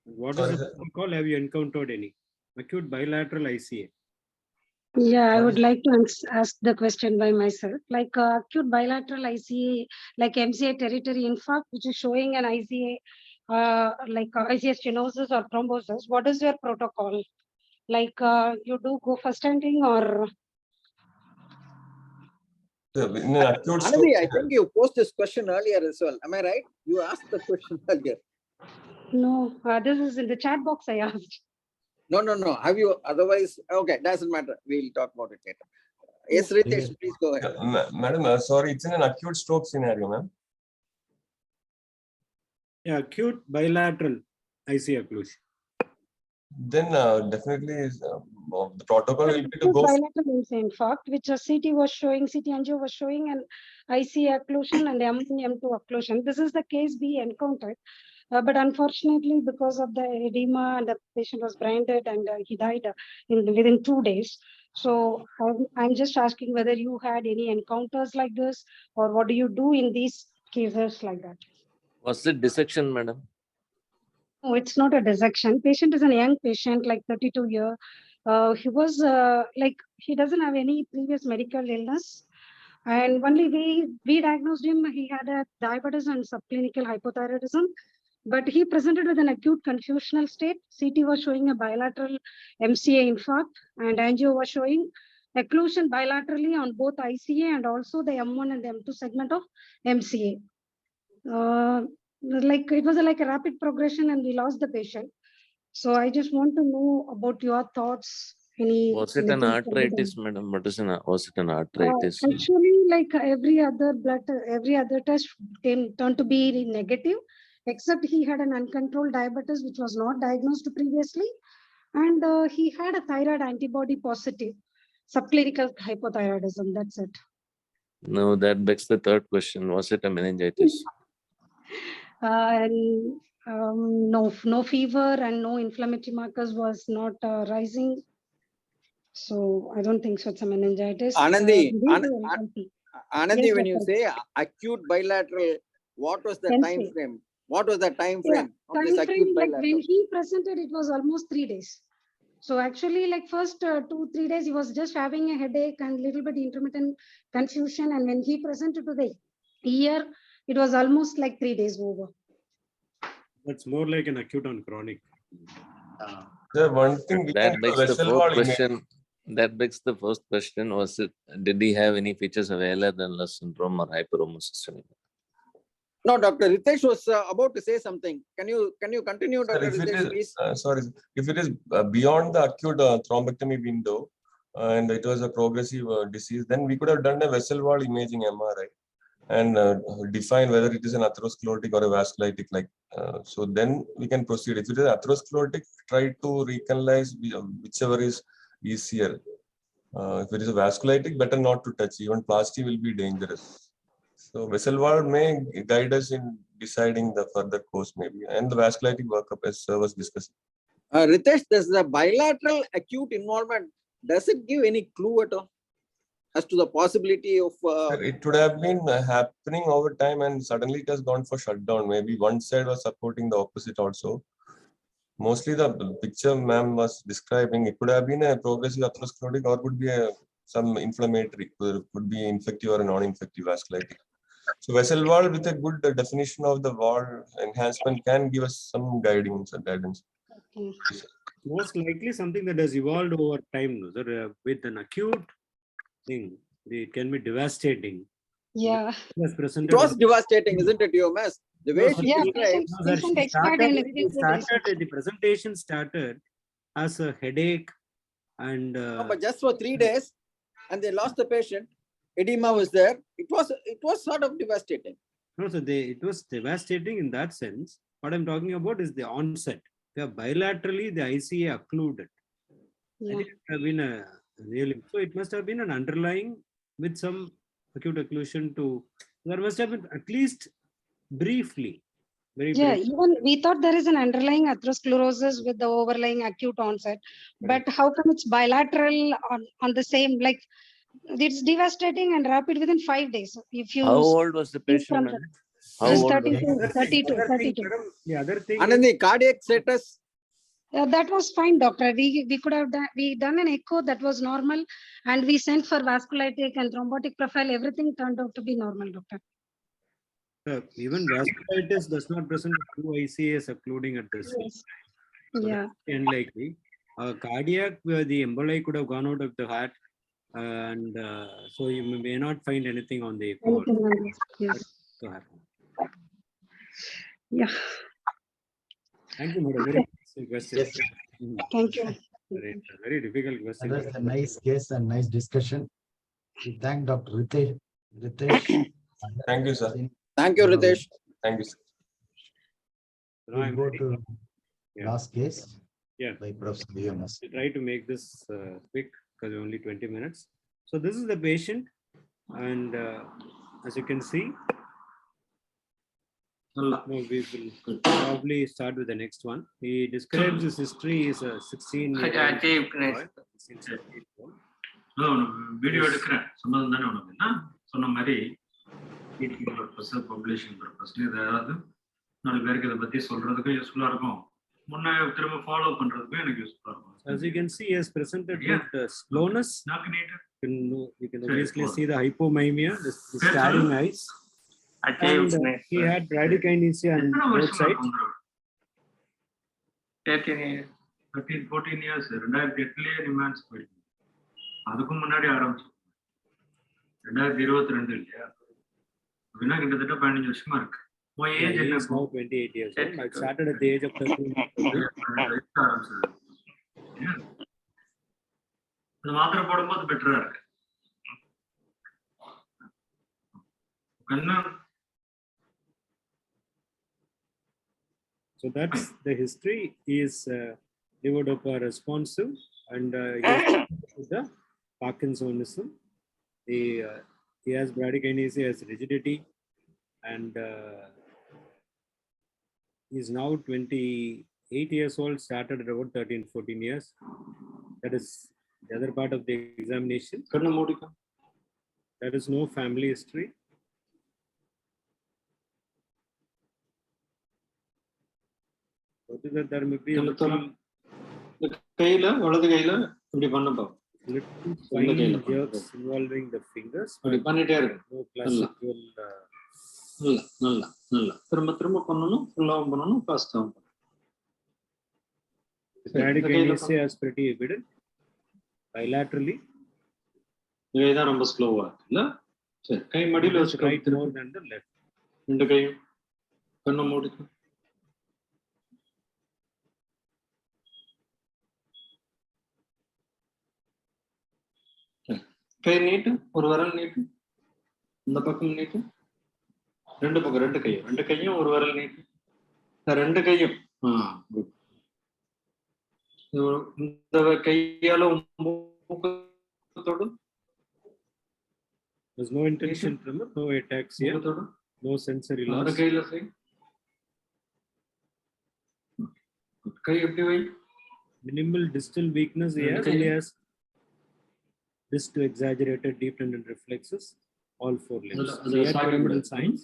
What is the protocol? Have you encountered any? Acute bilateral ICA. Yeah, I would like to ask the question by myself. Like acute bilateral ICA, like MCA territory infarct, which is showing an ICA, like ICA stenosis or thrombosis. What is your protocol? Like you do go for stenting or? In an acute Anandi, I think you posed this question earlier as well. Am I right? You asked the question earlier. No, this is in the chat box I asked. No. Have you otherwise? Okay, doesn't matter. We'll talk about it later. Yes, Ritesh, please go ahead. Madam, sorry, it's in an acute stroke scenario, ma'am. Yeah, acute bilateral ICA occlusion. Then definitely the protocol will be to go. Bilateral infarct, which a CT was showing, CT angio was showing an ICA occlusion and M2 occlusion. This is the case we encountered. But unfortunately, because of the edema, and the patient was blinded and he died within 2 days. So I'm just asking whether you had any encounters like this, or what do you do in these cases like that? Was it dissection, madam? No, it's not a dissection. Patient is a young patient, like 32 years. He was like, he doesn't have any previous medical illness. And only we diagnosed him, he had a diabetes and subclinical hypothyroidism. But he presented with an acute confusional state. CT was showing a bilateral MCA infarct, and angio was showing occlusion bilaterally on both ICA and also the M1 and the M2 segment of MCA. Like it was like a rapid progression, and we lost the patient. So I just want to know about your thoughts. Was it an arthritis, madam? Was it an arthritis? Actually, like every other test turned to be negative, except he had an uncontrolled diabetes, which was not diagnosed previously. And he had a thyroid antibody positive, subclinical hypothyroidism. That's it. No, that begs the third question. Was it a meningitis? No fever and no inflammatory markers was not rising. So I don't think so. It's a meningitis. Anandi, Yes, when you say acute bilateral, what was the time frame? What was the time frame of this acute bilateral? Like when he presented, it was almost 3 days. So actually, like first 2-3 days, he was just having a headache and little bit intermittent confusion. And when he presented to the ER, it was almost like 3 days over. That's more like an acute on chronic. One thing that begs the fourth question. That begs the first question: did he have any features of Ehlers-Danlos syndrome or hyperomocysteine? No, Dr. Ritesh was about to say something. Can you continue, Dr. Ritesh, please? Sorry, if it is beyond the acute thrombectomy window and it was a progressive disease, then we could have done a vessel wall imaging MRI and define whether it is an atherosclerotic or a vasculitic. So then we can proceed. If it is atherosclerotic, try to recanalize whichever is easier. If it is a vasculitic, better not to touch. Even plasty will be dangerous. So vessel wall may guide us in deciding the further course maybe, and the vasculitic workup as Sir was discussing. Ritesh, does the bilateral acute involvement, does it give any clue at all as to the possibility of? It would have been happening over time, and suddenly it has gone for shutdown. Maybe one side was supporting the opposite also. Mostly the picture ma'am was describing, it could have been a progressive atherosclerotic or could be some inflammatory, could be infective or non-infective vasculitic. So vessel wall with a good definition of the wall enhancement can give us some guidance. Most likely something that has evolved over time, with an acute thing, it can be devastating. Yeah. It was devastating, isn't it, UMS? The way she described. The presentation started has a headache and No, but just for 3 days, and they lost the patient. Edema was there. It was sort of devastating. no, so it was devastating in that sense. What I'm talking about is the onset. Yeah, bilaterally the ICA occluded. Yeah. I think it have been a really, so it must have been an underlying with some acute occlusion to, there must have been at least briefly. Yeah, even we thought there is an underlying atherosclerosis with the overlying acute onset, but how come it's bilateral on the same, like it's devastating and rapid within 5 days. If you How old was the patient? How He's old 32, was 32. The other thing, and in the cardiac status, that was fine, doctor. We could have done an echo that was normal, and we sent for vasculitic and thrombotic profile. Everything turned out to be normal, doctor. even vasculitis does not present two ICAs occluding at the same Yes. time. So Yeah. that's unlikely. Cardiac, where the emboli could have gone out of the heart, and so you may not find anything on the echo. Anything on this, yes. To happen. Yeah. Thank you, madam. Very interesting question. Yes. Thank you. Very difficult question. That was a nice case and nice discussion. We thank Dr. Ritesh. Thank you, sir. thank you, Ritesh. Thank you, sir. Now We I'm go ready. to Yeah. last case. Yeah. By Professor Leonas. I'll try to make this quick because only 20 minutes. So this is the patient, and as you can see, no, we will probably start with the next one. He describes his history is a 16-year-old. Video எடுக்கிறேன் சம்மந்தம் தானே உனக்கு என்ன சொன்ன மாதிரி teaching purpose publishing purpose இது ஏதாவது 4 பேருக்கு இதை பத்தி சொல்றதுக்கும் யூஸ்ஃபுல்லா இருக்கும் முன்ன திரும்ப ஃபாலோ பண்றதுக்கும் எனக்கு யூஸ்ஃபுல்லா இருக்கும். As you can see, he has presented with slowness. You can obviously see the hypomimia, the staring eyes. And he had bradykinesia on both sides. 13-14 years 2008 NIMHANS போயிருக்கு. அதுக்கும் முன்னாடி ஆரம்பிச்சு 2022 இல்லையா அப்படின்னா கிட்டத்தட்ட 15 வருஷமா இருக்கு. My age he is now 28 years old. I started at the age of 13. அது மாத்திரை போடும்போது பெட்டரா இருக்கு. So that's the history. He is levodopa responsive and the Parkinsonism. He has bradykinesia, has rigidity, and he is now 28 years old, started at about 13-14 years. That is the other part of the examination. There is no family history. What is that? There may be a little கையில வலது கையில இப்படி பண்ணப்பா fine jerks involving the fingers. இப்படி பண்ணிட்டே இருக்கு. No classical. நல்லா திரும்ப திரும்ப பண்ணணும், ஃபுல்லாவும் பண்ணணும், ஃபாஸ்டாவும் பண்ணணும். Bradykinesia is pretty evident bilaterally. இதுதான் ரொம்ப ஸ்லோவா இருக்குல்ல. சரி, கை மடியில வச்சு right more than the left. ரெண்டு கையும் கண்ணை மூடிக்கும். கை நீட்டு, ஒரு விரல் நீட்டு, இந்த பக்கம் நீட்டு, ரெண்டு பக்கம் ரெண்டு கையும் ஒரு விரல் நீட்டு, ரெண்டு கையும். இந்த கையால மூக்கத்தோடு. There's no intention tremor, no ataxia, no sensory loss. கையில செய். கை எப்படி வை? Minimal distal weakness. He has distal exaggerated deep tendon reflexes, all 4 limbs. So he had pyramidal signs.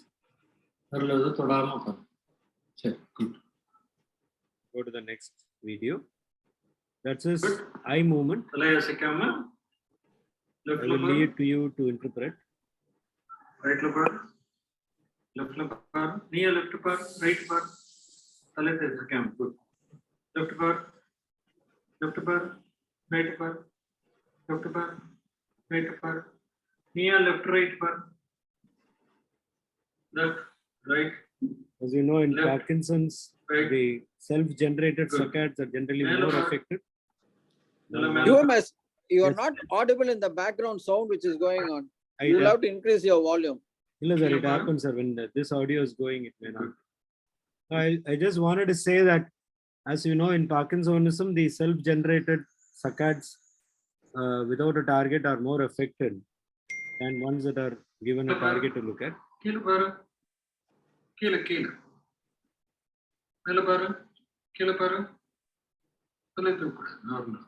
Go to the next video. That's his eye movement. I will leave to you to interpret. Right look bar, left look bar, near left bar, right bar. Good. Left bar, right bar, left bar, right bar, near left right bar, left, right. As you know, in left, Parkinson's, right. the self-generated Good. saccades are generally Hello, more sir. affected. UMS, you are Yes. not audible in the background sound which is going on. I You will have to increase your volume. No, sir, it happens, sir. When this audio is going, it may not. I just wanted to say that, as you know, in Parkinsonism, the self-generated saccades without a target are more affected than ones that are given a target to look at. கீழே பாரு கீழே கீழே மேல பாரு கீழே பாரு தலை தூக்கூடாது normal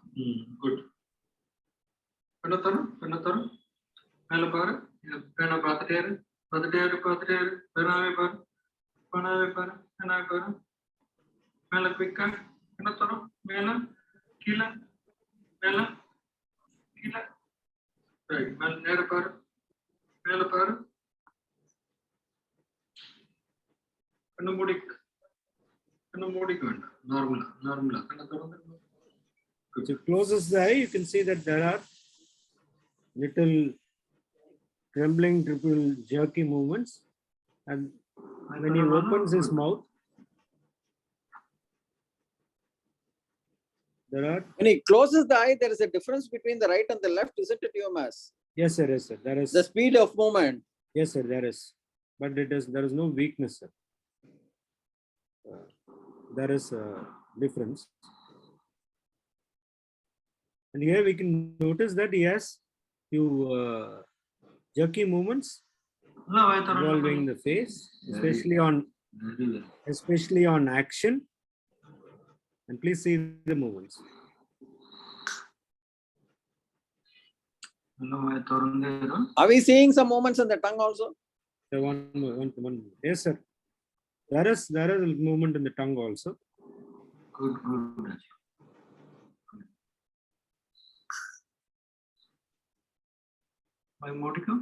good பெண்ண தரும் மேல பாரு பேனா பார்த்துட்டே இரு பேனாவே பாரு பேனாவே பாரு மேல குயிக்கா என்ன தரும் மேல கீழே மேல கீழே மேல நேர பாரு மேல பாரு கண்ணு மூடிக்க வேண்டாம் நார்மலா கண்ணை திறந்து. If it closes the eye, you can see that there are little trembling, triple jerky movements, and when he opens his mouth, there are. When he closes the eye, there is a difference between the right and the left, isn't it, UMS? Yes, sir. Yes, sir. There is the speed of movement. Yes, sir. There is, but there is no weakness, sir. There is a difference, and here we can notice that he has few jerky movements involving the face, especially on action. And please see the movements. Are we seeing some movements in the tongue also? One. Yes, sir. There is a movement in the tongue also. Good. My modicum.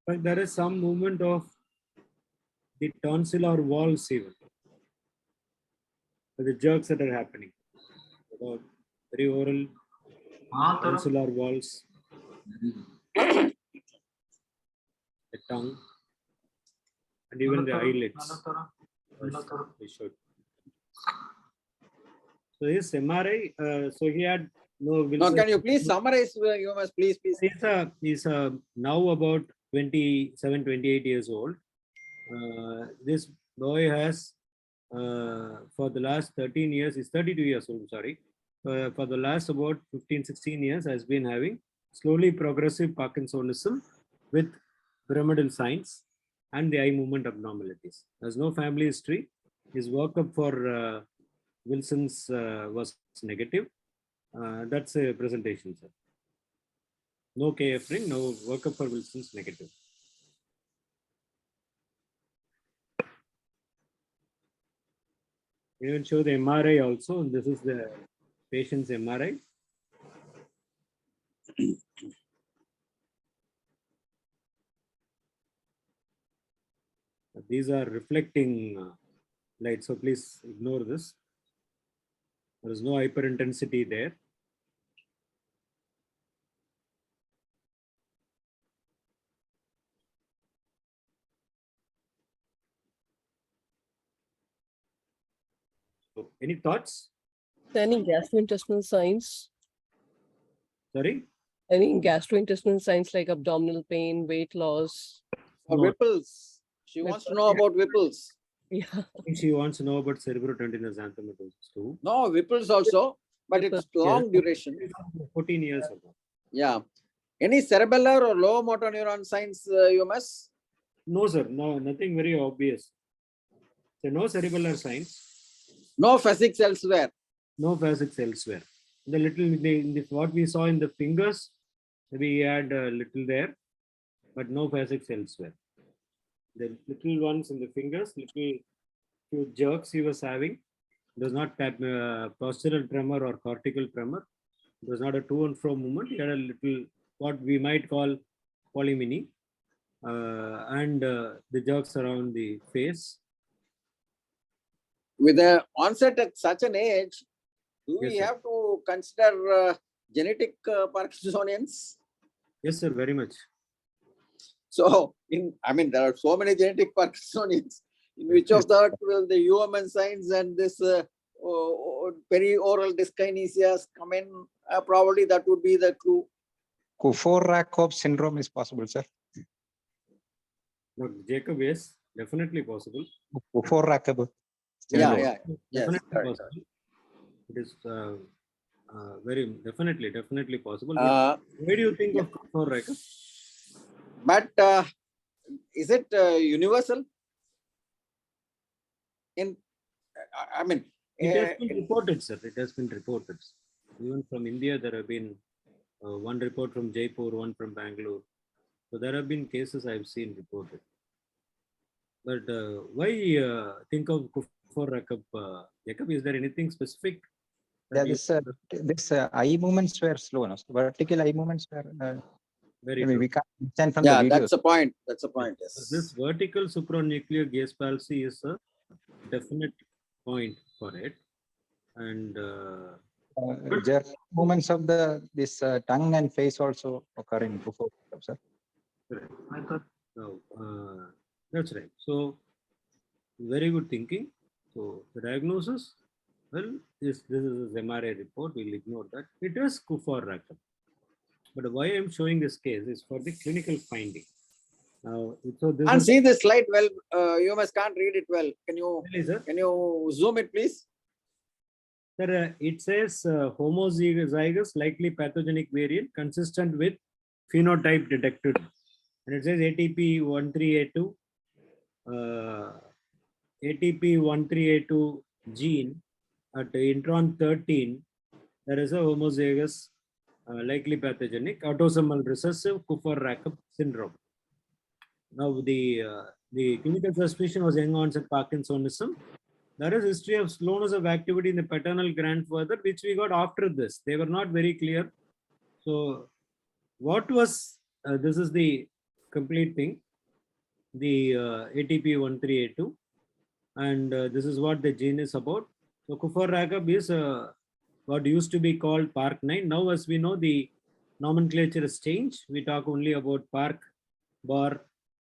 But there is some movement of the tonsillar walls even. The jerks that are happening. About perioral tonsillar walls. The tongue. And even the eyelids. So his MRI, so he had no. Now, can you please summarize? You must please. He's now about 27, 28 years old. This boy has, for the last 13 years, he's 32 years old, sorry. For the last about 15, 16 years, has been having slowly progressive Parkinsonism with pyramidal signs and the eye movement abnormalities. There's no family history. His workup for Wilson's was negative. That's a presentation, sir. No KF ring, no workup for Wilson's negative. We will show the MRI also. This is the patient's MRI. These are reflecting light, so please ignore this. There is no hyperintensity there. So, any thoughts? Any gastrointestinal signs? Sorry? Any gastrointestinal signs like abdominal pain, weight loss? Or Whipples. She wants to know about Whipples. Yeah. I think she wants to know about cerebrotendinous xanthomatosis too. No, Whipples also, but it's long duration. 14 years ago. Yeah. Any cerebellar or lower motor neuron signs, UMS? No, sir. No, nothing very obvious. So no cerebellar signs. No fascics elsewhere. No fascics elsewhere. The little, what we saw in the fingers, we had a little there, but no fascics elsewhere. The little ones in the fingers, little few jerks he was having. It was not that postural tremor or cortical tremor. It was not a to and fro movement. He had a little, what we might call polyminy. and the jerks around the face. With the onset at such an age, do we Yes, sir. have to consider genetic Parkinsonians? Yes, sir, very much. So, I mean, there are so many genetic Parkinsonians. In which of that will the UMN signs and this perioral dyskinesias come in? Probably that would be the clue. Kufor-Rakov syndrome is possible, sir. But Jacob, yes, definitely possible. Kufor-Rakov. Yeah, Definitely yes, possible. It is very definitely possible. But where do you think of Kufor-Rakov? But is it universal? I mean, it has been reported, sir. It has been reported. Even from India, there have been one report from Jaipur, one from Bangalore. So there have been cases I've seen reported. But why think of Kufor-Rakov, Jacob? Is there anything specific? Yeah, this eye movements were slow. No? Vertical eye movements were very we can't understand from yeah, the videos. that's a point. That's a point. Yes. This vertical supranuclear gaze palsy is a definite point for it, and jerk movements of this tongue and face also occur in Kufor-Rakov, sir. Correct. I thought that's right. So very good thinking. So the diagnosis, well, this is a MRI report. We'll ignore that. It is Kufor-Rakov. But why I'm showing this case is for the clinical finding. Now, so this Can't see this slide well. You must can't read it well. Can you sir? Can you zoom it, please? Sir, it says homozygous likely pathogenic variant consistent with phenotype detected, and it says ATP13A2. ATP13A2 gene at intron 13, there is a homozygous likely pathogenic autosomal recessive Kufor-Rakov syndrome. Now the clinical suspicion was young onset Parkinsonism. There is history of slowness of activity in the paternal grandfather, which we got after this. They were not very clear. So what was, this is the complete thing, the ATP13A2. And this is what the gene is about. So Kufor-Rakov is what used to be called PARK9. Now, as we know, the nomenclature has changed. We talk only about PARK bar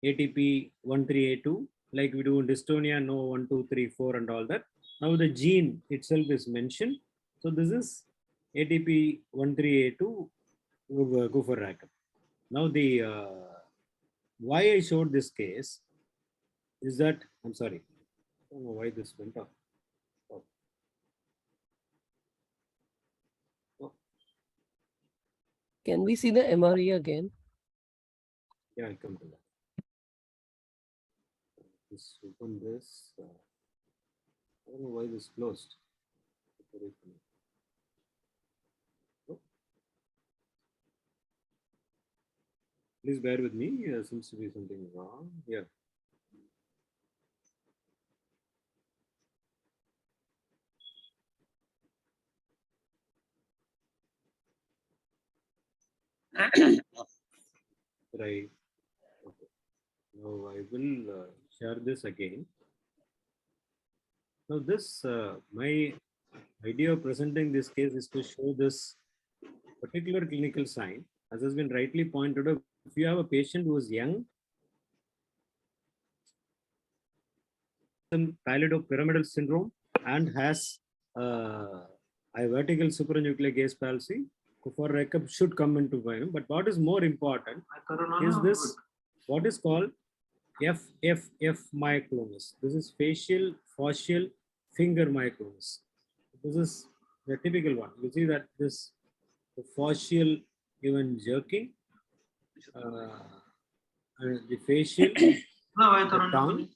ATP13A2, like we do in dystonia, no 1, 2, 3, 4 and all that. Now the gene itself is mentioned. So this is ATP13A2 Kufor-Rakov. Now the why I showed this case is that, I'm sorry, I don't know why this went off. Can we see the MRE again? Yeah, I'll come to that. Just open this. I don't know why this closed. Please bear with me. There seems to be something wrong here. Right. Okay. Now I will share this again. Now this, my idea of presenting this case is to show this particular clinical sign, as has been rightly pointed out. If you have a patient who is young, pallidopyramidal syndrome, and has a vertical supranuclear gaze palsy, Kufor-Rakov should come into mind. But what is more important is this, what is called FFF myoclonus. This is facial fascial finger myoclonus. This is the typical one. You see that this the fascial even jerking, the facial, the tongue,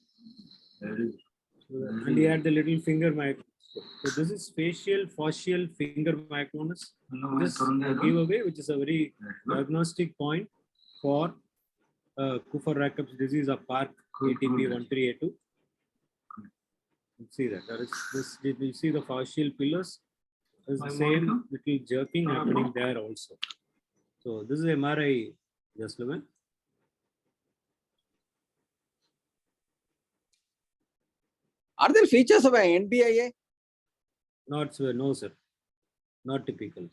and he had the little finger myoclonus. So this is facial fascial finger myoclonus. This giveaway, which is a very diagnostic point for Kufor-Rakov's disease of PARK ATP13A2. See that there is this. Did you see the fascial pillars? There's the same little jerking happening there also. So this is MRI, just a minute. Are there features of an NBIA? Not so, no, sir. Not typical.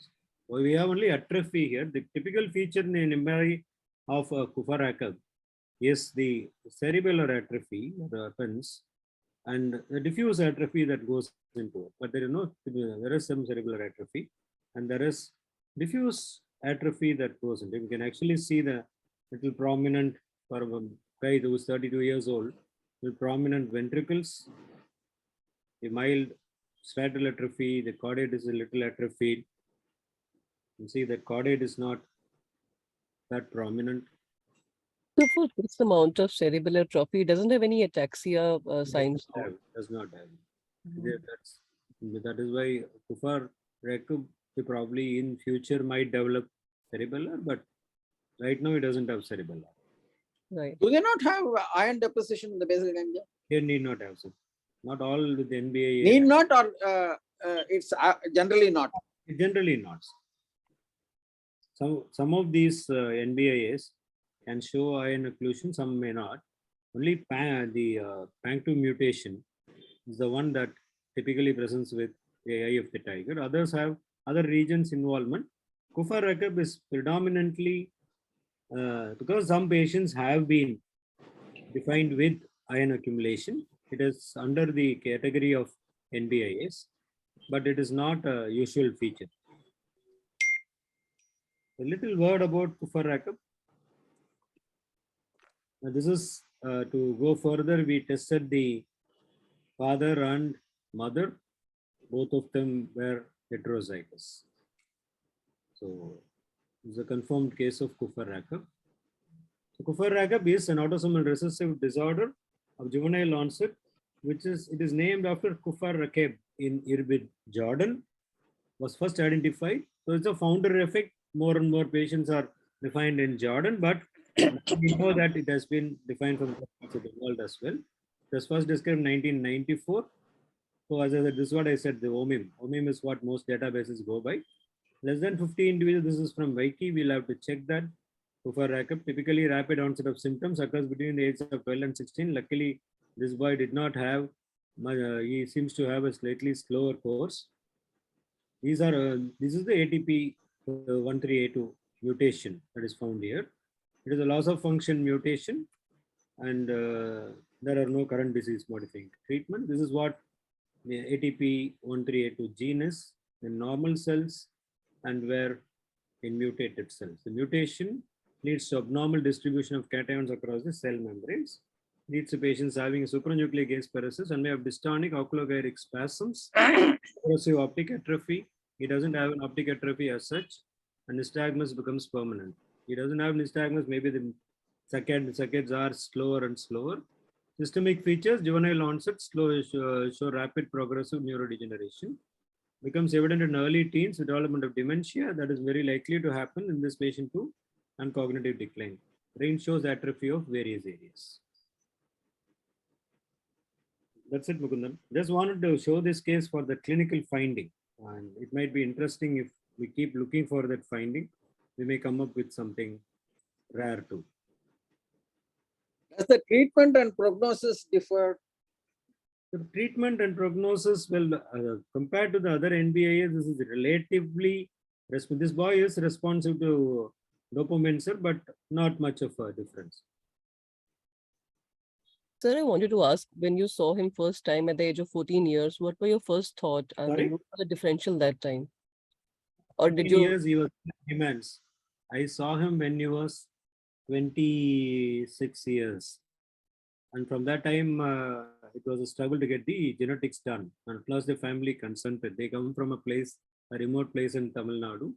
Well, we have only atrophy here. The typical feature in MRI of Kupffer-Jakob is the cerebellar atrophy that happens and the diffuse atrophy that goes into it. But there is some cerebellar atrophy and there is diffuse atrophy that goes into it. You can actually see the little prominent for a guy who is 32 years old, with prominent ventricles, the mild striatal atrophy, the caudate is a little atrophied. You see that caudate is not that prominent. So for this amount of cerebral atrophy, doesn't have any ataxia signs. Does not have. That is why Kupffer-Jakob probably in future might develop cerebellar, but right now it doesn't have cerebellar. Right. Do they not have iron deposition in the basal ganglia? They need not have, sir. Not all with NBA. Need not, or it's generally not? Generally not. Some of these NBIAs can show iron occlusion, some may not. Only the PANC2 mutation is the one that typically presents with the eye of the tiger. Others have other regions involvement. Kupffer-Jakob is predominantly because some patients have been defined with iron accumulation. It is under the category of NBIAs, but it is not a usual feature. A little word about Kupffer-Jakob. This is to go further. We tested the father and mother. Both of them were heterozygous. So it's a confirmed case of Kupffer-Jakob. So Kupffer-Jakob is an autosomal recessive disorder of juvenile onset, it is named after Kupffer-Jakob in Irbid, Jordan, was first identified. So it's a founder effect. More and more patients are defined in Jordan, but we know that it has been defined from parts of the world as well. It was first described in 1994. So as I said, this is what I said, the OMIM. OMIM is what most databases go by. Less than 50 individuals, this is from Wiki, we'll have to check that. Kupffer-Jakob, typically rapid onset of symptoms occurs between the ages of 12 and 16. Luckily, this boy did not have, he seems to have a slightly slower course. This is the ATP 13A2 mutation that is found here. It is a loss of function mutation and there are no current disease modifying treatment. This is what the ATP 13A2 gene is in normal cells and where in mutated cells. The mutation leads to abnormal distribution of cations across the cell membranes, leads to patients having a supranuclear gaze paresis and may have dystonic oculogyric spasms, progressive optic atrophy. He doesn't have an optic atrophy as such, and nystagmus becomes permanent. He doesn't have nystagmus, maybe the saccades are slower and slower. Systemic features, juvenile onset, show rapid progressive neurodegeneration. Becomes evident in early teens with development of dementia. That is very likely to happen in this patient too, and cognitive decline. Brain shows atrophy of various areas. That's it, Mukundan. Just wanted to show this case for the clinical finding. And it might be interesting if we keep looking for that finding, we may come up with something rare too. Does the treatment and prognosis differ? The treatment and prognosis, well, compared to the other NBIAs, this is relatively, this boy is responsive to dopamine, sir, but not much of a difference. Sir, I wanted to ask, when you saw him first time at the age of 14 years, what were your first thought? I mean, what was the differential that time? Or did you? Years he was immense. I saw him when he was 26 years. And from that time, it was a struggle to get the genetics done. And plus the family consented. They come from a remote place in Tamil Nadu.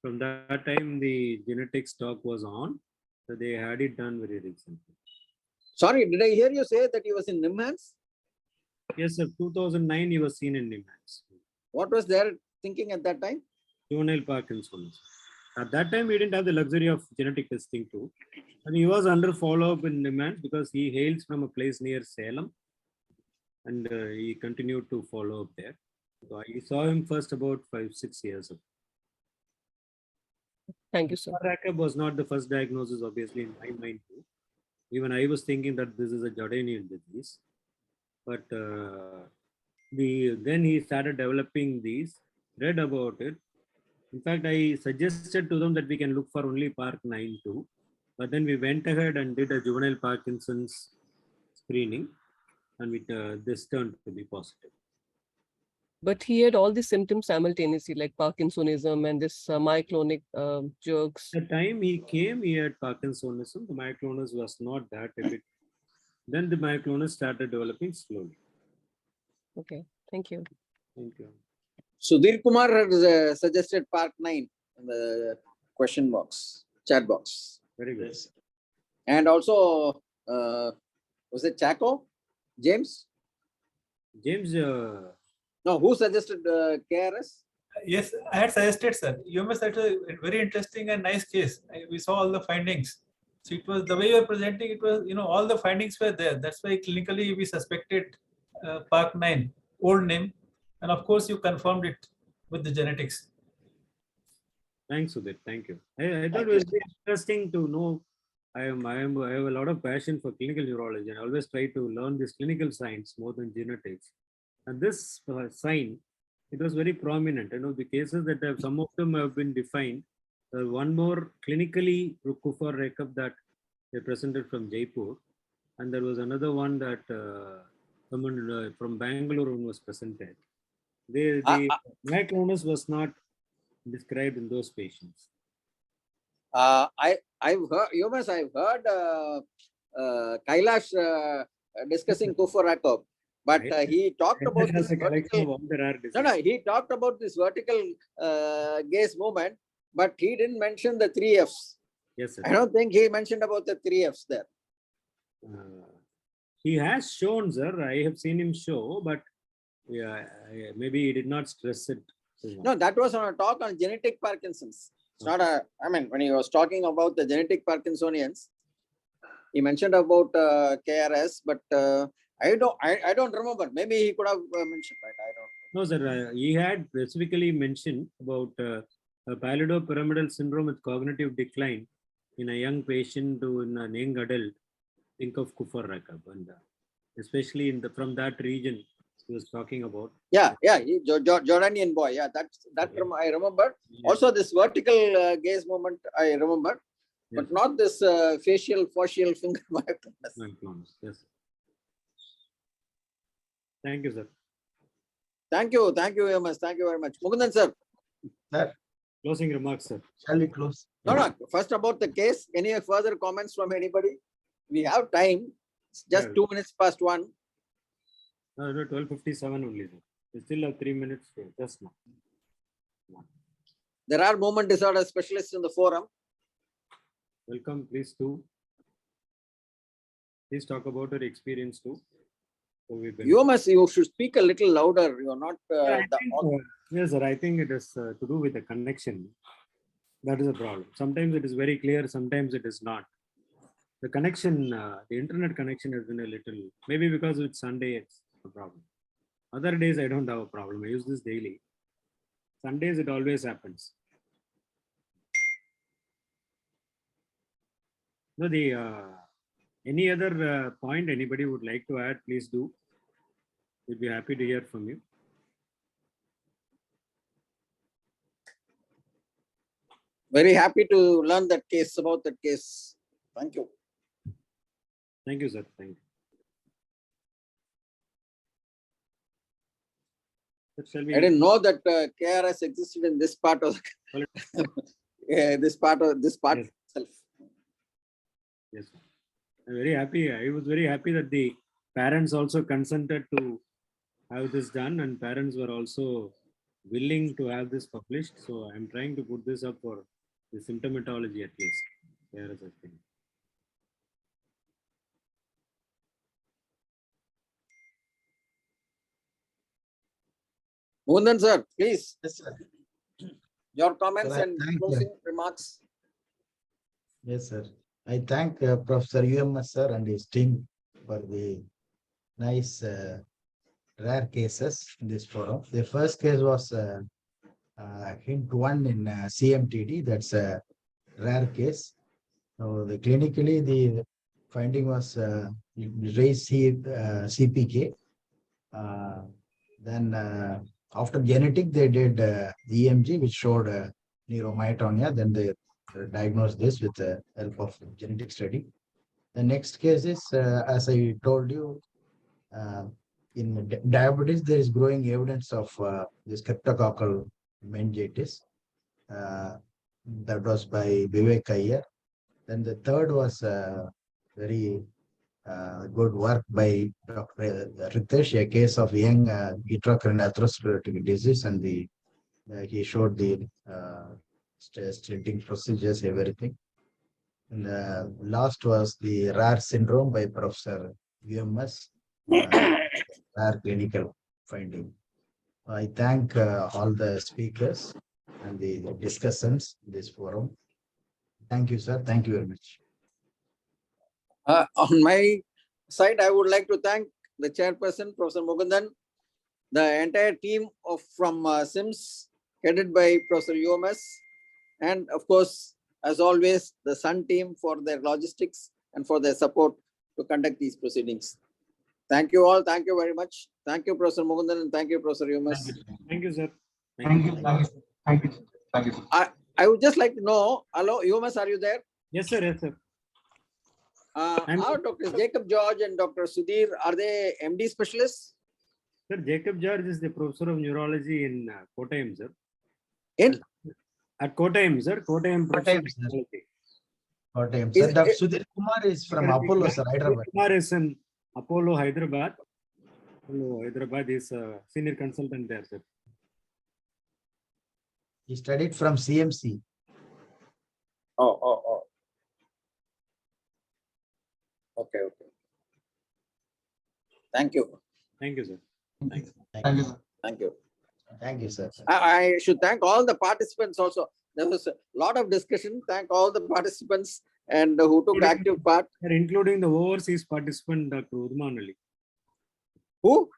From that time, the genetics talk was on. So they had it done very recently. Sorry, did I hear you say that he was in NIMHANS? Yes, sir. 2009, he was seen in NIMHANS. What was their thinking at that time? Juvenile Parkinson's. At that time, we didn't have the luxury of genetic testing too. And he was under follow-up in NIMHANS because he hails from a place near Salem. And he continued to follow up there. So I saw him first about 5-6 years ago. Thank you, sir. Kupffer-Jakob was not the first diagnosis, obviously, in my mind too. Even I was thinking that this is a Jordanian disease. but then he started developing these, read about it. In fact, I suggested to them that we can look for only Park 9 too. But then we went ahead and did a juvenile Parkinson's screening, and this turned to be positive. But he had all the symptoms simultaneously, like Parkinsonism and this myoclonic jerks. The time he came, he had Parkinsonism. The myoclonus was not that evident. Then the myoclonus started developing slowly. Okay, thank you. Thank you. Sudhir Kumar has suggested Park 9 in the question box, chat box. Very good. And also, was it Chaco? James? James. No, who suggested KRS? Yes, I had suggested, sir. You must have a very interesting and nice case. We saw all the findings. So it was the way you were presenting, it was, all the findings were there. That's why clinically we suspected Park 9, old name. And of course, you confirmed it with the genetics. Thanks, Sudhir. Thank you. I thought it was very interesting to know. I have a lot of passion for clinical neurology, and I always try to learn this clinical science more than genetics. And this sign, it was very prominent. The cases that some of them have been defined. One more clinically Kuffar-Rekab that they presented from Jaipur, and there was another one that someone from Bangalore was presented. The myoclonus was not described in those patients. I've heard, I've heard Kailash discussing Kuffar-Rekab, but he talked about this vertical. He talked about this vertical gaze movement, but he didn't mention the 3 Fs. Yes, sir. I don't think he mentioned about the 3 Fs there. He has shown, sir. I have seen him show, but maybe he did not stress it. No, that was on a talk on genetic Parkinson's. It's not a, when he was talking about the genetic Parkinsonians, he mentioned about KRS, but I don't remember. Maybe he could have mentioned, right? I don't know. No, sir. He had specifically mentioned about pallidopyramidal syndrome with cognitive decline in a young patient to in an young adult. Think of Kuffar-Rekab, and especially from that region he was talking about. Yeah, Jordanian boy. Yeah, that I remember. Yeah. Also, this vertical gaze movement I remember, but not this facial finger myoclonus. Yes. Thank you, sir. Thank you very much. Thank you very much, Mukundan sir. Sir. Closing remarks, sir. Shall we close? No. First about the case. Any further comments from anybody? We have time. It's just 2 minutes past 1. No, 12:57 only. We still have 3 minutes just now. There are movement disorder specialists in the forum. Welcome, please do. Please talk about your experience too. So you should speak a little louder. You are not. Yes, sir. I think it is to do with the connection. That is a problem. Sometimes it is very clear. Sometimes it is not. The connection, the internet connection has been a little, maybe because it's Sunday, it's a problem. Other days, I don't have a problem. I use this daily. Sundays, it always happens. No, any other point anybody would like to add, please do. We'd be happy to hear from you. Very happy to learn that case, about that case. Thank you. Thank you, sir. Thank you. I didn't know that KRS existed in this part of this part yes. Itself. Yes, sir. I'm very happy. I was very happy that the parents also consented to have this done, and parents were also willing to have this published. So I'm trying to put this up for the symptomatology at least. There is a thing. Mukundan sir, please. Yes, sir. Your comments and closing remarks. Yes, sir. I thank Professor UMS sir and his team for the nice rare cases in this forum. The first case was hint 1 in CMTD. That's a rare case. So clinically the finding was raised CPK Then after genetic, they did EMG, which showed neuromyotonia. Then they diagnosed this with the help of genetic study. The next case is, as I told you, in diabetes, there is growing evidence of this cryptococcal meningitis. That was by Vivek Iyer. Then the third was very good work by Dr. Ritesh, a case of young intracranial atherosclerotic disease, and he showed the stenting procedures, everything. And the last was the rare syndrome by Professor UMS, rare clinical finding. I thank all the speakers and the discussants in this forum. Thank you, sir. Thank you very much. On my side, I would like to thank the chairperson, Professor Mukundan, the entire team from SIMS, headed by Professor UMS, and of course, as always, the Sun team for their logistics and for their support to conduct these proceedings. Thank you all. Thank you very much. Thank you, Professor Mukundan, and thank you, Professor UMS. Thank you, sir. Thank you. Thank you. Thank you. I would just like to know, hello, UMS, are you there? Yes, sir. Yes, sir. Are Dr. Jacob George and Dr. Sudhir, are they MD specialists? Sir, Jacob George is the professor of neurology in Kottayam, sir. In? At Kottayam, sir. Kottayam professor. Kottayam, sir. Dr. Sudhir Kumar is from Apollo, sir, Hyderabad. Kumar is in Apollo, Hyderabad. Apollo, Hyderabad is a senior consultant there, sir. He studied from CMC. Oh. Okay. Thank you. Thank you, sir. Thank you. Thank you. Thank you, sir. I should thank all the participants also. There was a lot of discussion. Thank all the participants and who took active part. Including the overseas participant, Dr. Udman Ali. Who?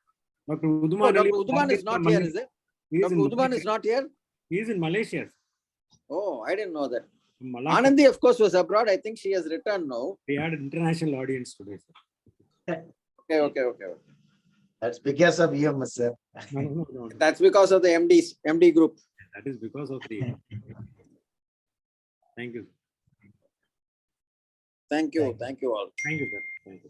Dr. Udman Dr. Ali. Udman is not here, is it? Dr. Udman is not here? He is in Malaysia. Oh, I didn't know that. Anandi, of course, was abroad. I think she has returned now. We had an international audience today, sir. Okay. That's because of you, sir. No. That's because of the MD group. That is because of the. Thank you. Thank you all. Thank you, sir. Thank you.